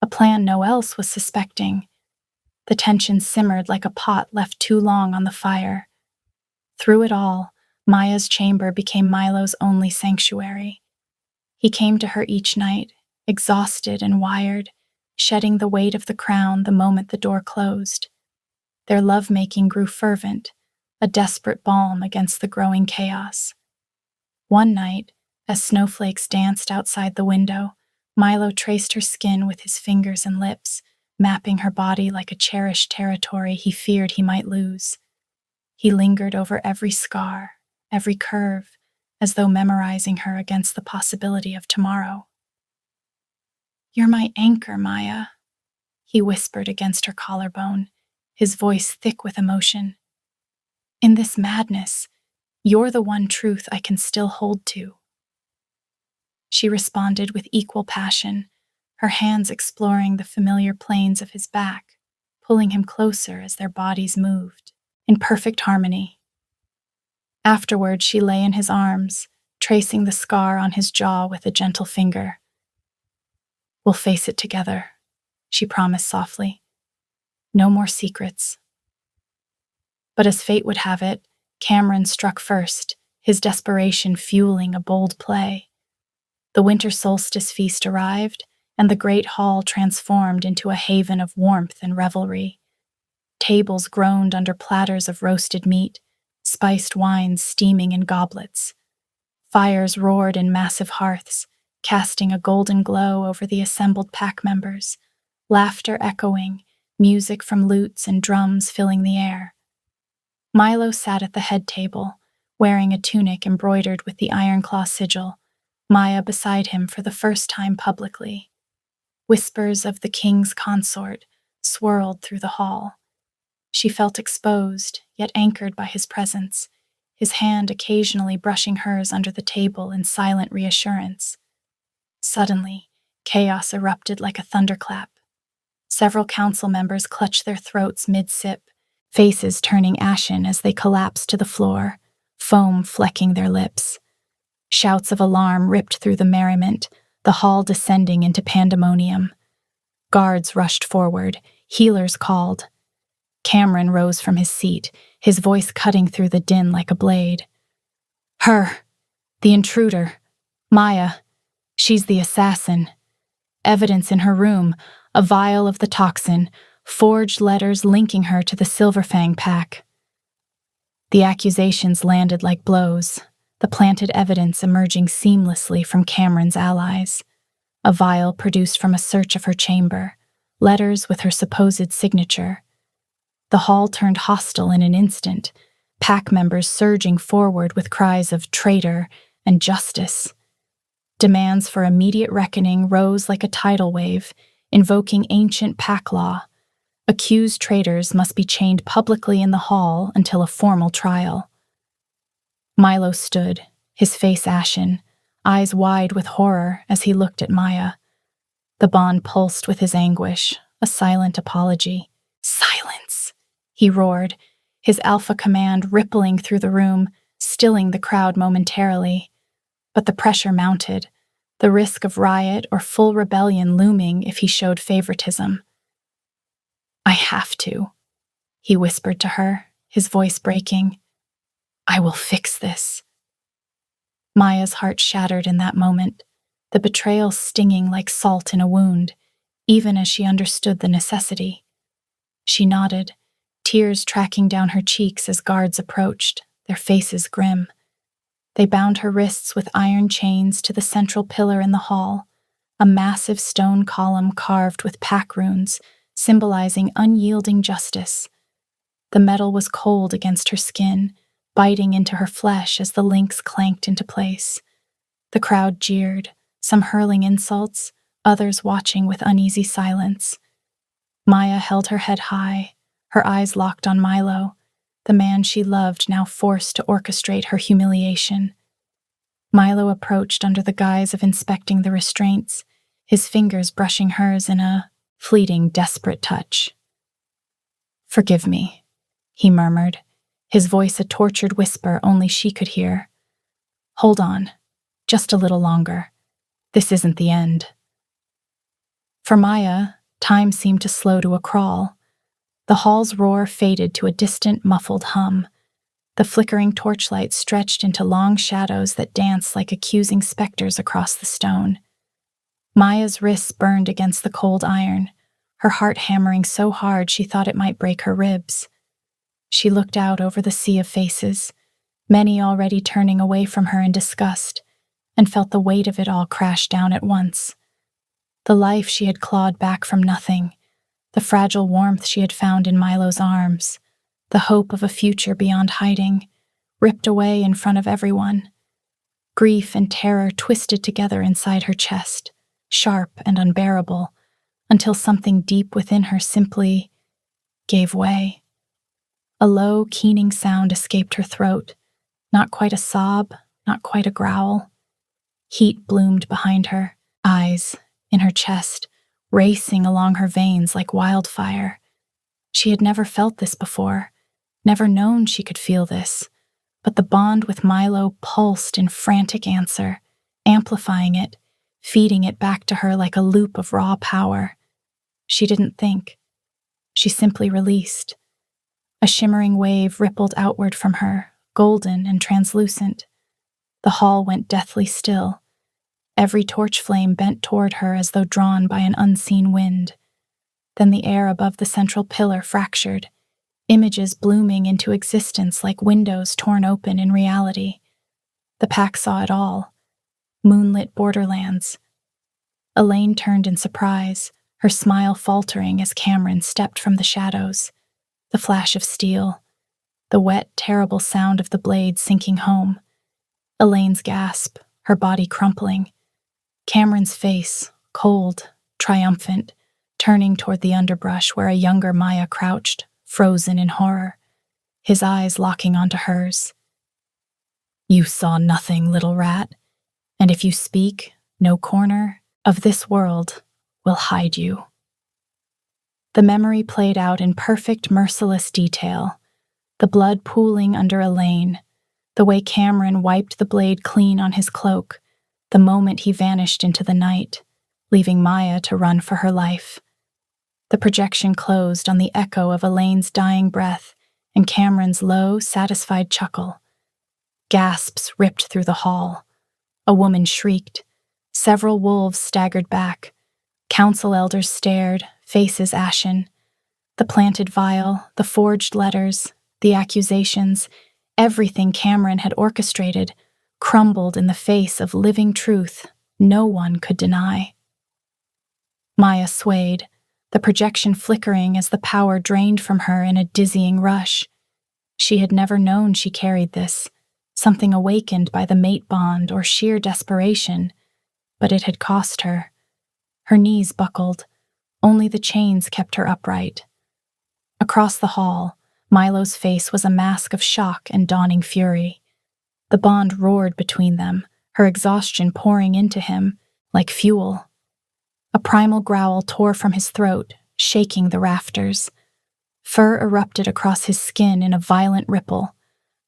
A plan no one else was suspecting. The tension simmered like a pot left too long on the fire. Through it all, Maya's chamber became Milo's only sanctuary. He came to her each night, exhausted and wired, shedding the weight of the crown the moment the door closed. Their lovemaking grew fervent, a desperate balm against the growing chaos. One night, as snowflakes danced outside the window, Milo traced her skin with his fingers and lips, mapping her body like a cherished territory he feared he might lose. He lingered over every scar, every curve, as though memorizing her against the possibility of tomorrow. "You're my anchor, Maya," he whispered against her collarbone, his voice thick with emotion. "In this madness, you're the one truth I can still hold to." She responded with equal passion, her hands exploring the familiar planes of his back, pulling him closer as their bodies moved, in perfect harmony. Afterward, she lay in his arms, tracing the scar on his jaw with a gentle finger. "We'll face it together," she promised softly. "No more secrets." But as fate would have it, Cameron struck first, his desperation fueling a bold play. The winter solstice feast arrived, and the great hall transformed into a haven of warmth and revelry. Tables groaned under platters of roasted meat, spiced wines steaming in goblets. Fires roared in massive hearths, casting a golden glow over the assembled pack members, laughter echoing, music from lutes and drums filling the air. Milo sat at the head table, wearing a tunic embroidered with the Ironclaw sigil, Maya beside him for the first time publicly. Whispers of the king's consort swirled through the hall. She felt exposed, yet anchored by his presence, his hand occasionally brushing hers under the table in silent reassurance. Suddenly, chaos erupted like a thunderclap. Several council members clutched their throats mid-sip, faces turning ashen as they collapsed to the floor, foam flecking their lips. Shouts of alarm ripped through the merriment, the hall descending into pandemonium. Guards rushed forward, healers called. Cameron rose from his seat, his voice cutting through the din like a blade. "Her! The intruder! Maya! She's the assassin! Evidence in her room, a vial of the toxin, forged letters linking her to the Silverfang pack." The accusations landed like blows, the planted evidence emerging seamlessly from Cameron's allies. A vial produced from a search of her chamber, letters with her supposed signature. The hall turned hostile in an instant, pack members surging forward with cries of "traitor" and "justice." Demands for immediate reckoning rose like a tidal wave, invoking ancient pack law. Accused traitors must be chained publicly in the hall until a formal trial. Milo stood, his face ashen, eyes wide with horror as he looked at Maya. The bond pulsed with his anguish, a silent apology. "Silence!" he roared, his alpha command rippling through the room, stilling the crowd momentarily. But the pressure mounted, the risk of riot or full rebellion looming if he showed favoritism. "I have to," he whispered to her, his voice breaking. "I will fix this." Maya's heart shattered in that moment, the betrayal stinging like salt in a wound, even as she understood the necessity. She nodded, tears tracking down her cheeks as guards approached, their faces grim. They bound her wrists with iron chains to the central pillar in the hall, a massive stone column carved with pack runes, symbolizing unyielding justice. The metal was cold against her skin, biting into her flesh as the links clanked into place. The crowd jeered, some hurling insults, others watching with uneasy silence. Maya held her head high, her eyes locked on Milo, the man she loved now forced to orchestrate her humiliation. Milo approached under the guise of inspecting the restraints, his fingers brushing hers in a fleeting, desperate touch. "Forgive me," he murmured, his voice a tortured whisper only she could hear. "Hold on, just a little longer. This isn't the end." For Maya, time seemed to slow to a crawl. The hall's roar faded to a distant, muffled hum. The flickering torchlight stretched into long shadows that danced like accusing specters across the stone. Maya's wrists burned against the cold iron, her heart hammering so hard she thought it might break her ribs. She looked out over the sea of faces, many already turning away from her in disgust, and felt the weight of it all crash down at once. The life she had clawed back from nothing, the fragile warmth she had found in Milo's arms, the hope of a future beyond hiding, ripped away in front of everyone. Grief and terror twisted together inside her chest, sharp and unbearable, until something deep within her simply gave way. A low, keening sound escaped her throat, not quite a sob, not quite a growl. Heat bloomed behind her, eyes, in her chest, racing along her veins like wildfire. She had never felt this before, never known she could feel this, but the bond with Milo pulsed in frantic answer, amplifying it, feeding it back to her like a loop of raw power. She didn't think. She simply released. A shimmering wave rippled outward from her, golden and translucent. The hall went deathly still. Every torch flame bent toward her as though drawn by an unseen wind. Then the air above the central pillar fractured, images blooming into existence like windows torn open in reality. The pack saw it all. Moonlit borderlands. Elaine turned in surprise, her smile faltering as Cameron stepped from the shadows. The flash of steel, the wet, terrible sound of the blade sinking home. Elaine's gasp, her body crumpling. Cameron's face, cold, triumphant, turning toward the underbrush where a younger Maya crouched, frozen in horror, his eyes locking onto hers. "You saw nothing, little rat, and if you speak, no corner of this world will hide you." The memory played out in perfect, merciless detail, the blood pooling under Elaine, the way Cameron wiped the blade clean on his cloak, the moment he vanished into the night, leaving Maya to run for her life. The projection closed on the echo of Elaine's dying breath and Cameron's low, satisfied chuckle. Gasps ripped through the hall. A woman shrieked. Several wolves staggered back. Council elders stared, faces ashen. The planted vial, the forged letters, the accusations, everything Cameron had orchestrated, crumbled in the face of living truth no one could deny. Maya swayed, the projection flickering as the power drained from her in a dizzying rush. She had never known she carried this, something awakened by the mate bond or sheer desperation, but it had cost her. Her knees buckled. Only the chains kept her upright. Across the hall, Milo's face was a mask of shock and dawning fury. The bond roared between them, her exhaustion pouring into him like fuel. A primal growl tore from his throat, shaking the rafters. Fur erupted across his skin in a violent ripple.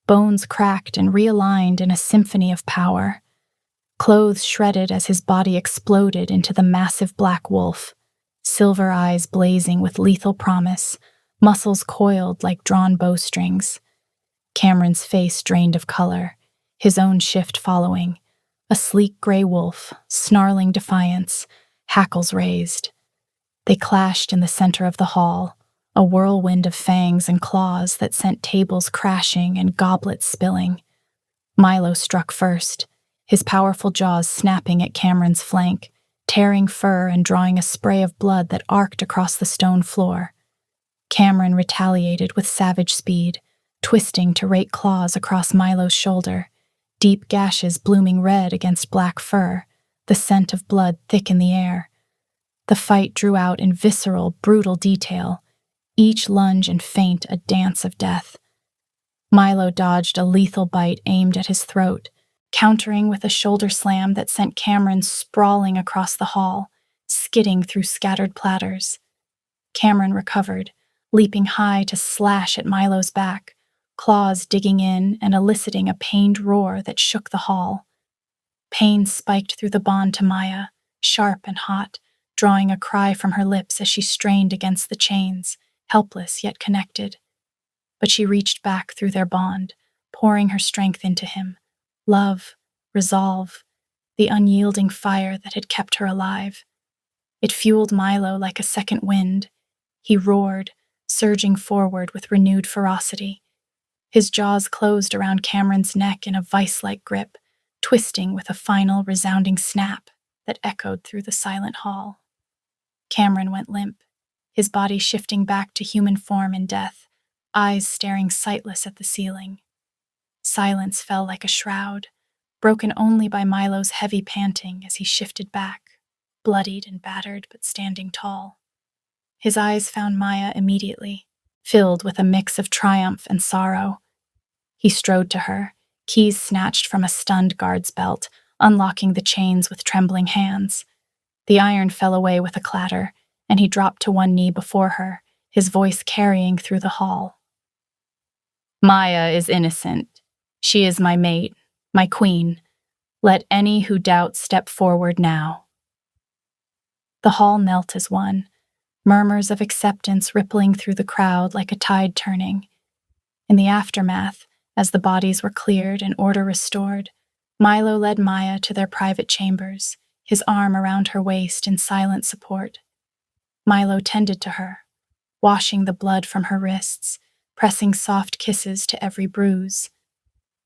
Bones cracked and realigned in a symphony of power. Clothes shredded as his body exploded into the massive black wolf, silver eyes blazing with lethal promise, muscles coiled like drawn bowstrings. Cameron's face drained of color, his own shift following, a sleek gray wolf, snarling defiance, hackles raised. They clashed in the center of the hall, a whirlwind of fangs and claws that sent tables crashing and goblets spilling. Milo struck first, his powerful jaws snapping at Cameron's flank, tearing fur and drawing a spray of blood that arced across the stone floor. Cameron retaliated with savage speed, twisting to rake claws across Milo's shoulder, deep gashes blooming red against black fur, the scent of blood thick in the air. The fight drew out in visceral, brutal detail, each lunge and feint a dance of death. Milo dodged a lethal bite aimed at his throat, countering with a shoulder slam that sent Cameron sprawling across the hall, skidding through scattered platters. Cameron recovered, leaping high to slash at Milo's back, claws digging in and eliciting a pained roar that shook the hall. Pain spiked through the bond to Maya, sharp and hot, drawing a cry from her lips as she strained against the chains, helpless yet connected. But she reached back through their bond, pouring her strength into him. Love, resolve, the unyielding fire that had kept her alive. It fueled Milo like a second wind. He roared, surging forward with renewed ferocity. His jaws closed around Cameron's neck in a vice-like grip, twisting with a final resounding snap that echoed through the silent hall. Cameron went limp, his body shifting back to human form in death, eyes staring sightless at the ceiling. Silence fell like a shroud, broken only by Milo's heavy panting as he shifted back, bloodied and battered but standing tall. His eyes found Maya immediately, filled with a mix of triumph and sorrow. He strode to her, keys snatched from a stunned guard's belt, unlocking the chains with trembling hands. The iron fell away with a clatter, and he dropped to one knee before her, his voice carrying through the hall. Maya is innocent. She is my mate, my queen. Let any who doubt step forward now. The hall knelt as one, murmurs of acceptance rippling through the crowd like a tide turning. In the aftermath, as the bodies were cleared and order restored, Milo led Maya to their private chambers, his arm around her waist in silent support. Milo tended to her, washing the blood from her wrists, pressing soft kisses to every bruise.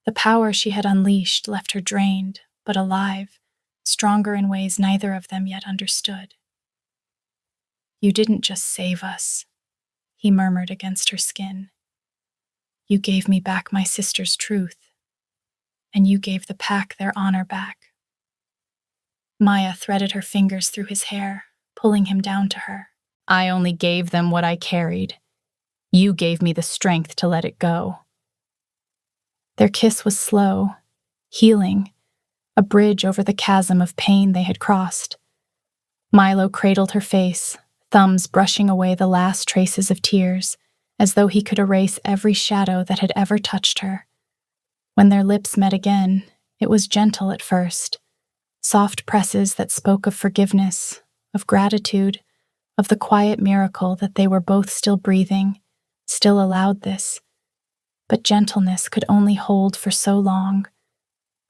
The power she had unleashed left her drained, but alive, stronger in ways neither of them yet understood. You didn't just save us, he murmured against her skin. You gave me back my sister's truth, and you gave the pack their honor back. Maya threaded her fingers through his hair, pulling him down to her. I only gave them what I carried. You gave me the strength to let it go. Their kiss was slow, healing, a bridge over the chasm of pain they had crossed. Milo cradled her face, thumbs brushing away the last traces of tears, as though he could erase every shadow that had ever touched her. When their lips met again, it was gentle at first, soft presses that spoke of forgiveness, of gratitude, of the quiet miracle that they were both still breathing, still allowed this. But gentleness could only hold for so long.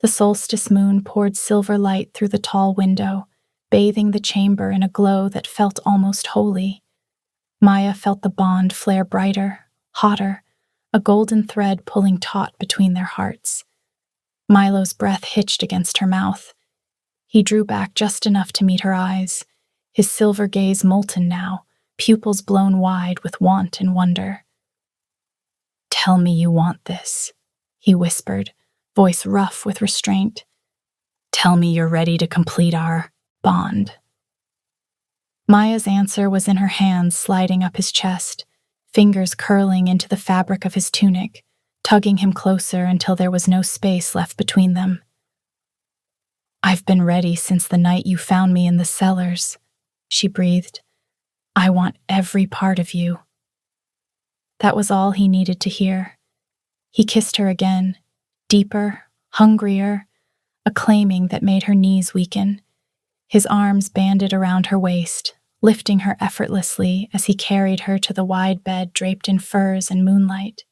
The solstice moon poured silver light through the tall window, bathing the chamber in a glow that felt almost holy. Maya felt the bond flare brighter, hotter, a golden thread pulling taut between their hearts. Milo's breath hitched against her mouth. He drew back just enough to meet her eyes, his silver gaze molten now, pupils blown wide with want and wonder. Tell me you want this, he whispered, voice rough with restraint. Tell me you're ready to complete our bond. Maya's answer was in her hands sliding up his chest, fingers curling into the fabric of his tunic, tugging him closer until there was no space left between them. "I've been ready since the night you found me in the cellars," she breathed. "I want every part of you." That was all he needed to hear. He kissed her again, deeper, hungrier, a claiming that made her knees weaken. His arms banded around her waist, lifting her effortlessly as he carried her to the wide bed draped in furs and moonlight.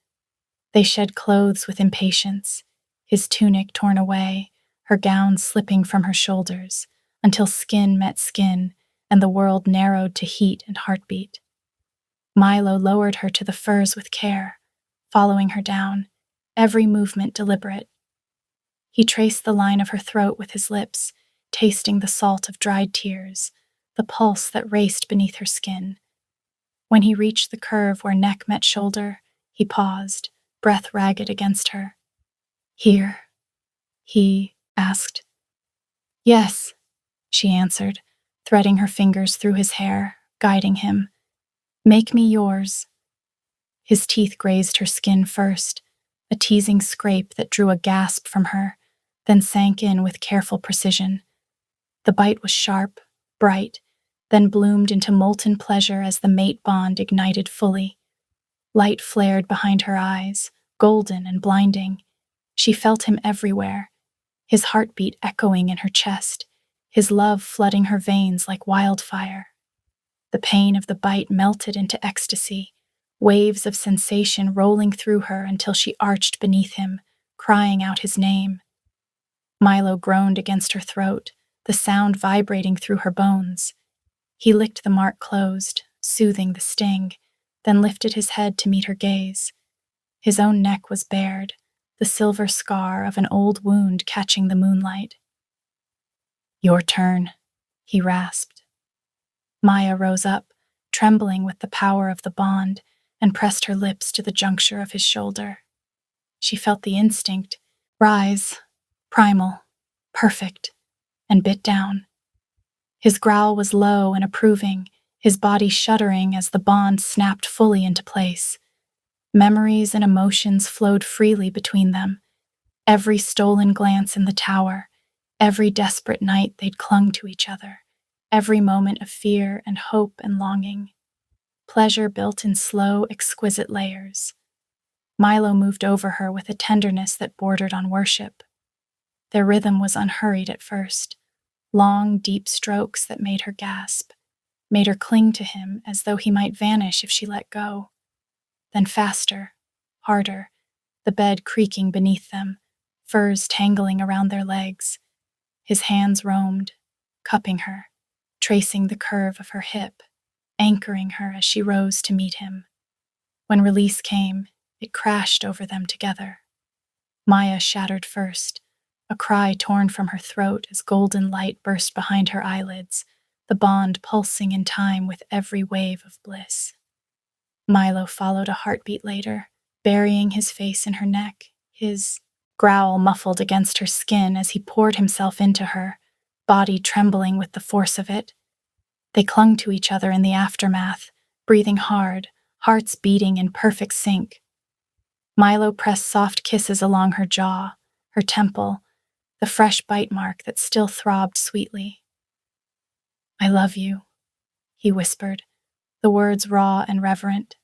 They shed clothes with impatience, his tunic torn away, her gown slipping from her shoulders, until skin met skin and the world narrowed to heat and heartbeat. Milo lowered her to the furs with care, following her down, every movement deliberate. He traced the line of her throat with his lips, tasting the salt of dried tears, the pulse that raced beneath her skin. When he reached the curve where neck met shoulder, he paused, breath ragged against her. "Here?" he asked. "Yes," she answered, threading her fingers through his hair, guiding him. "Make me yours." His teeth grazed her skin first, a teasing scrape that drew a gasp from her, then sank in with careful precision. The bite was sharp, bright, then bloomed into molten pleasure as the mate bond ignited fully. Light flared behind her eyes, golden and blinding. She felt him everywhere, his heartbeat echoing in her chest, his love flooding her veins like wildfire. The pain of the bite melted into ecstasy, waves of sensation rolling through her until she arched beneath him, crying out his name. Milo groaned against her throat, the sound vibrating through her bones. He licked the mark closed, soothing the sting, then lifted his head to meet her gaze. His own neck was bared, the silver scar of an old wound catching the moonlight. "Your turn," he rasped. Maya rose up, trembling with the power of the bond, and pressed her lips to the juncture of his shoulder. She felt the instinct rise, primal, perfect, and bit down. His growl was low and approving, his body shuddering as the bond snapped fully into place. Memories and emotions flowed freely between them. Every stolen glance in the tower, every desperate night they'd clung to each other, every moment of fear and hope and longing. Pleasure built in slow, exquisite layers. Milo moved over her with a tenderness that bordered on worship. Their rhythm was unhurried at first, long, deep strokes that made her gasp, made her cling to him as though he might vanish if she let go. Then faster, harder, the bed creaking beneath them, furs tangling around their legs. His hands roamed, cupping her, tracing the curve of her hip, anchoring her as she rose to meet him. When release came, it crashed over them together. Maya shattered first, a cry torn from her throat as golden light burst behind her eyelids, the bond pulsing in time with every wave of bliss. Milo followed a heartbeat later, burying his face in her neck, his growl muffled against her skin as he poured himself into her, body trembling with the force of it. They clung to each other in the aftermath, breathing hard, hearts beating in perfect sync. Milo pressed soft kisses along her jaw, her temple, the fresh bite mark that still throbbed sweetly. "I love you," he whispered, the words raw and reverent.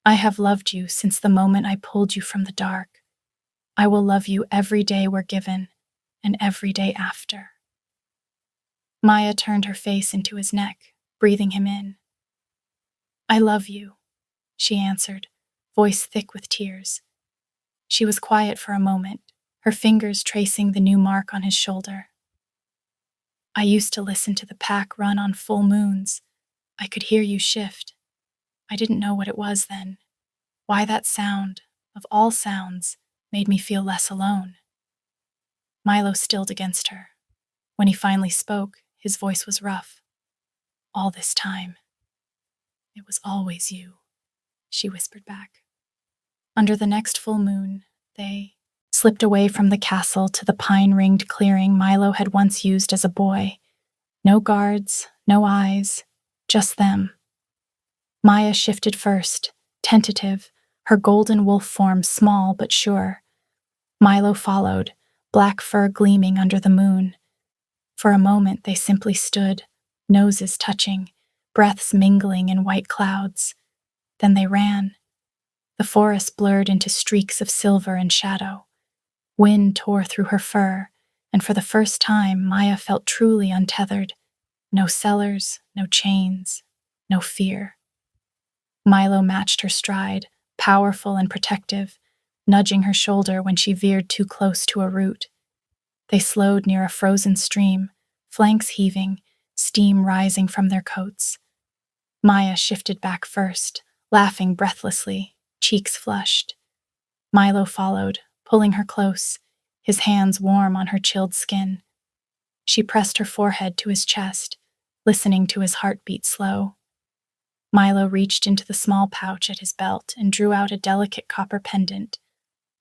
"I have loved you since the moment I pulled you from the dark. I will love you every day we're given, and every day after." Maya turned her face into his neck, breathing him in. "I love you," she answered, voice thick with tears. She was quiet for a moment, her fingers tracing the new mark on his shoulder. "I used to listen to the pack run on full moons. I could hear you shift. I didn't know what it was then. Why that sound, of all sounds, made me feel less alone." Milo stilled against her. When he finally spoke, his voice was rough. "All this time, it was always you," she whispered back. Under the next full moon, they slipped away from the castle to the pine-ringed clearing Milo had once used as a boy. No guards, no eyes, just them. Maya shifted first, tentative, her golden wolf form small but sure. Milo followed, black fur gleaming under the moon. For a moment they simply stood, noses touching, breaths mingling in white clouds. Then they ran. The forest blurred into streaks of silver and shadow. Wind tore through her fur, and for the first time Maya felt truly untethered. No cellars, no chains, no fear. Milo matched her stride, powerful and protective, nudging her shoulder when she veered too close to a root. They slowed near a frozen stream, flanks heaving, steam rising from their coats. Maya shifted back first, laughing breathlessly, cheeks flushed. Milo followed, pulling her close, his hands warm on her chilled skin. She pressed her forehead to his chest, listening to his heartbeat slow. Milo reached into the small pouch at his belt and drew out a delicate copper pendant,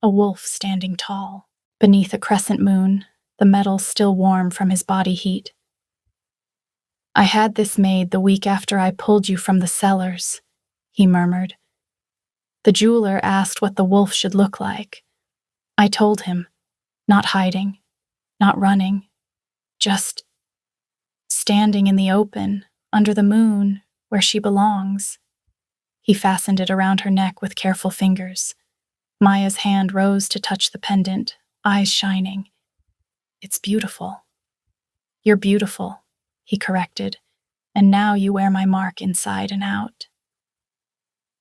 a wolf standing tall, beneath a crescent moon, the metal still warm from his body heat. "I had this made the week after I pulled you from the cellars," he murmured. "The jeweler asked what the wolf should look like. I told him, not hiding, not running, just standing in the open, under the moon, where she belongs." He fastened it around her neck with careful fingers. Maya's hand rose to touch the pendant, eyes shining. "It's beautiful." "You're beautiful," he corrected, "and now you wear my mark inside and out."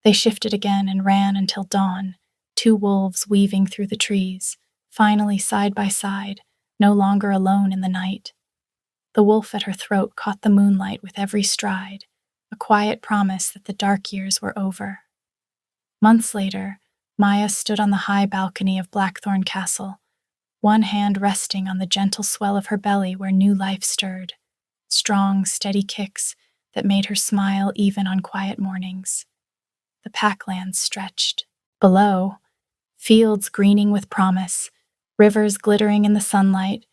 They shifted again and ran until dawn, two wolves weaving through the trees, finally side by side, no longer alone in the night. The wolf at her throat caught the moonlight with every stride, a quiet promise that the dark years were over. Months later, Maya stood on the high balcony of Blackthorn Castle, one hand resting on the gentle swell of her belly where new life stirred, strong, steady kicks that made her smile even on quiet mornings. The packlands stretched. Below, fields greening with promise, rivers glittering in the sunlight,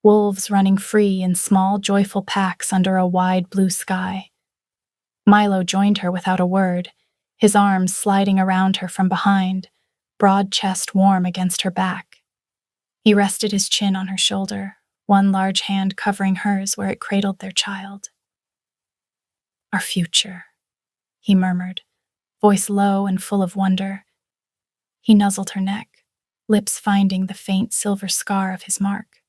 wolves running free in small, joyful packs under a wide blue sky. Milo joined her without a word, his arms sliding around her from behind, broad chest warm against her back. He rested his chin on her shoulder, one large hand covering hers where it cradled their child. "Our future," he murmured, voice low and full of wonder. He nuzzled her neck, lips finding the faint silver scar of his mark.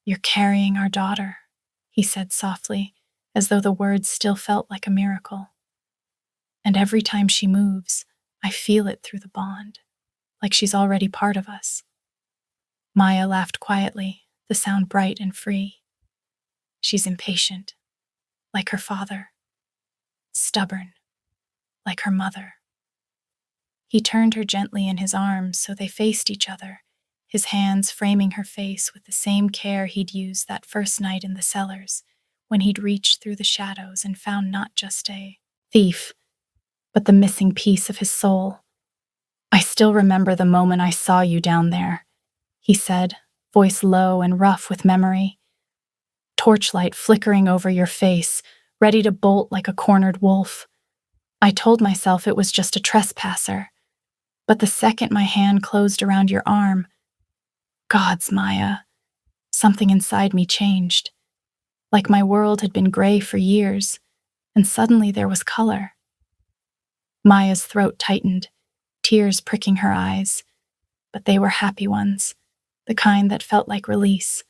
"You're carrying our daughter," he said softly, as though the words still felt like a miracle. "And every time she moves, I feel it through the bond, like she's already part of us." Maya laughed quietly, the sound bright and free. "She's impatient, like her father. Stubborn, like her mother." He turned her gently in his arms so they faced each other, his hands framing her face with the same care he'd used that first night in the cellars, when he'd reached through the shadows and found not just a thief, but the missing piece of his soul. "I still remember the moment I saw you down there," he said, voice low and rough with memory. "Torchlight flickering over your face, ready to bolt like a cornered wolf. I told myself it was just a trespasser, but the second my hand closed around your arm, gods, Maya, something inside me changed. Like my world had been gray for years, and suddenly there was color." Maya's throat tightened, tears pricking her eyes, but they were happy ones, the kind that felt like release.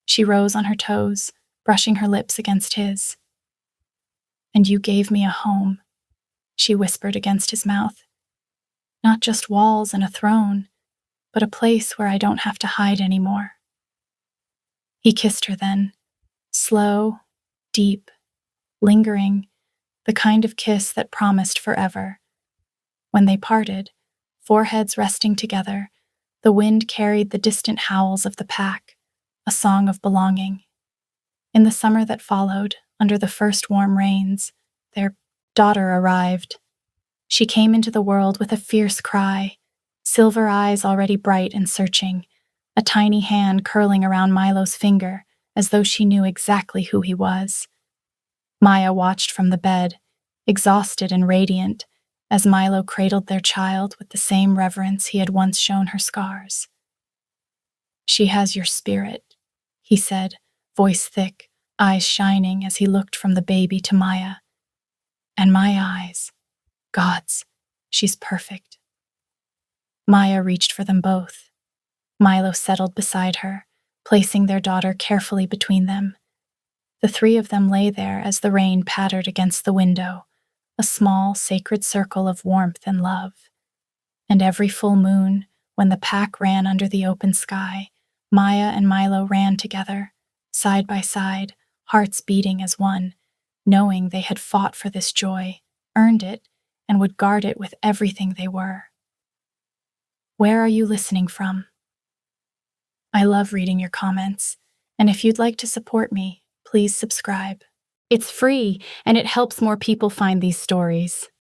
She rose on her toes, brushing her lips against his. "And you gave me a home," she whispered against his mouth. "Not just walls and a throne, but a place where I don't have to hide anymore." He kissed her then, slow, deep, lingering, the kind of kiss that promised forever. When they parted, foreheads resting together, the wind carried the distant howls of the pack, a song of belonging. In the summer that followed, under the first warm rains, their daughter arrived. She came into the world with a fierce cry, silver eyes already bright and searching, a tiny hand curling around Milo's finger, as though she knew exactly who he was. Maya watched from the bed, exhausted and radiant, as Milo cradled their child with the same reverence he had once shown her scars. "She has your spirit," he said, voice thick, eyes shining as he looked from the baby to Maya. "And my eyes, God's, she's perfect." Maya reached for them both. Milo settled beside her, placing their daughter carefully between them. The three of them lay there as the rain pattered against the window, a small, sacred circle of warmth and love. And every full moon, when the pack ran under the open sky, Maya and Milo ran together, side by side, hearts beating as one, knowing they had fought for this joy, earned it, and would guard it with everything they were. Where are you listening from? I love reading your comments, and if you'd like to support me, please subscribe. It's free, and it helps more people find these stories.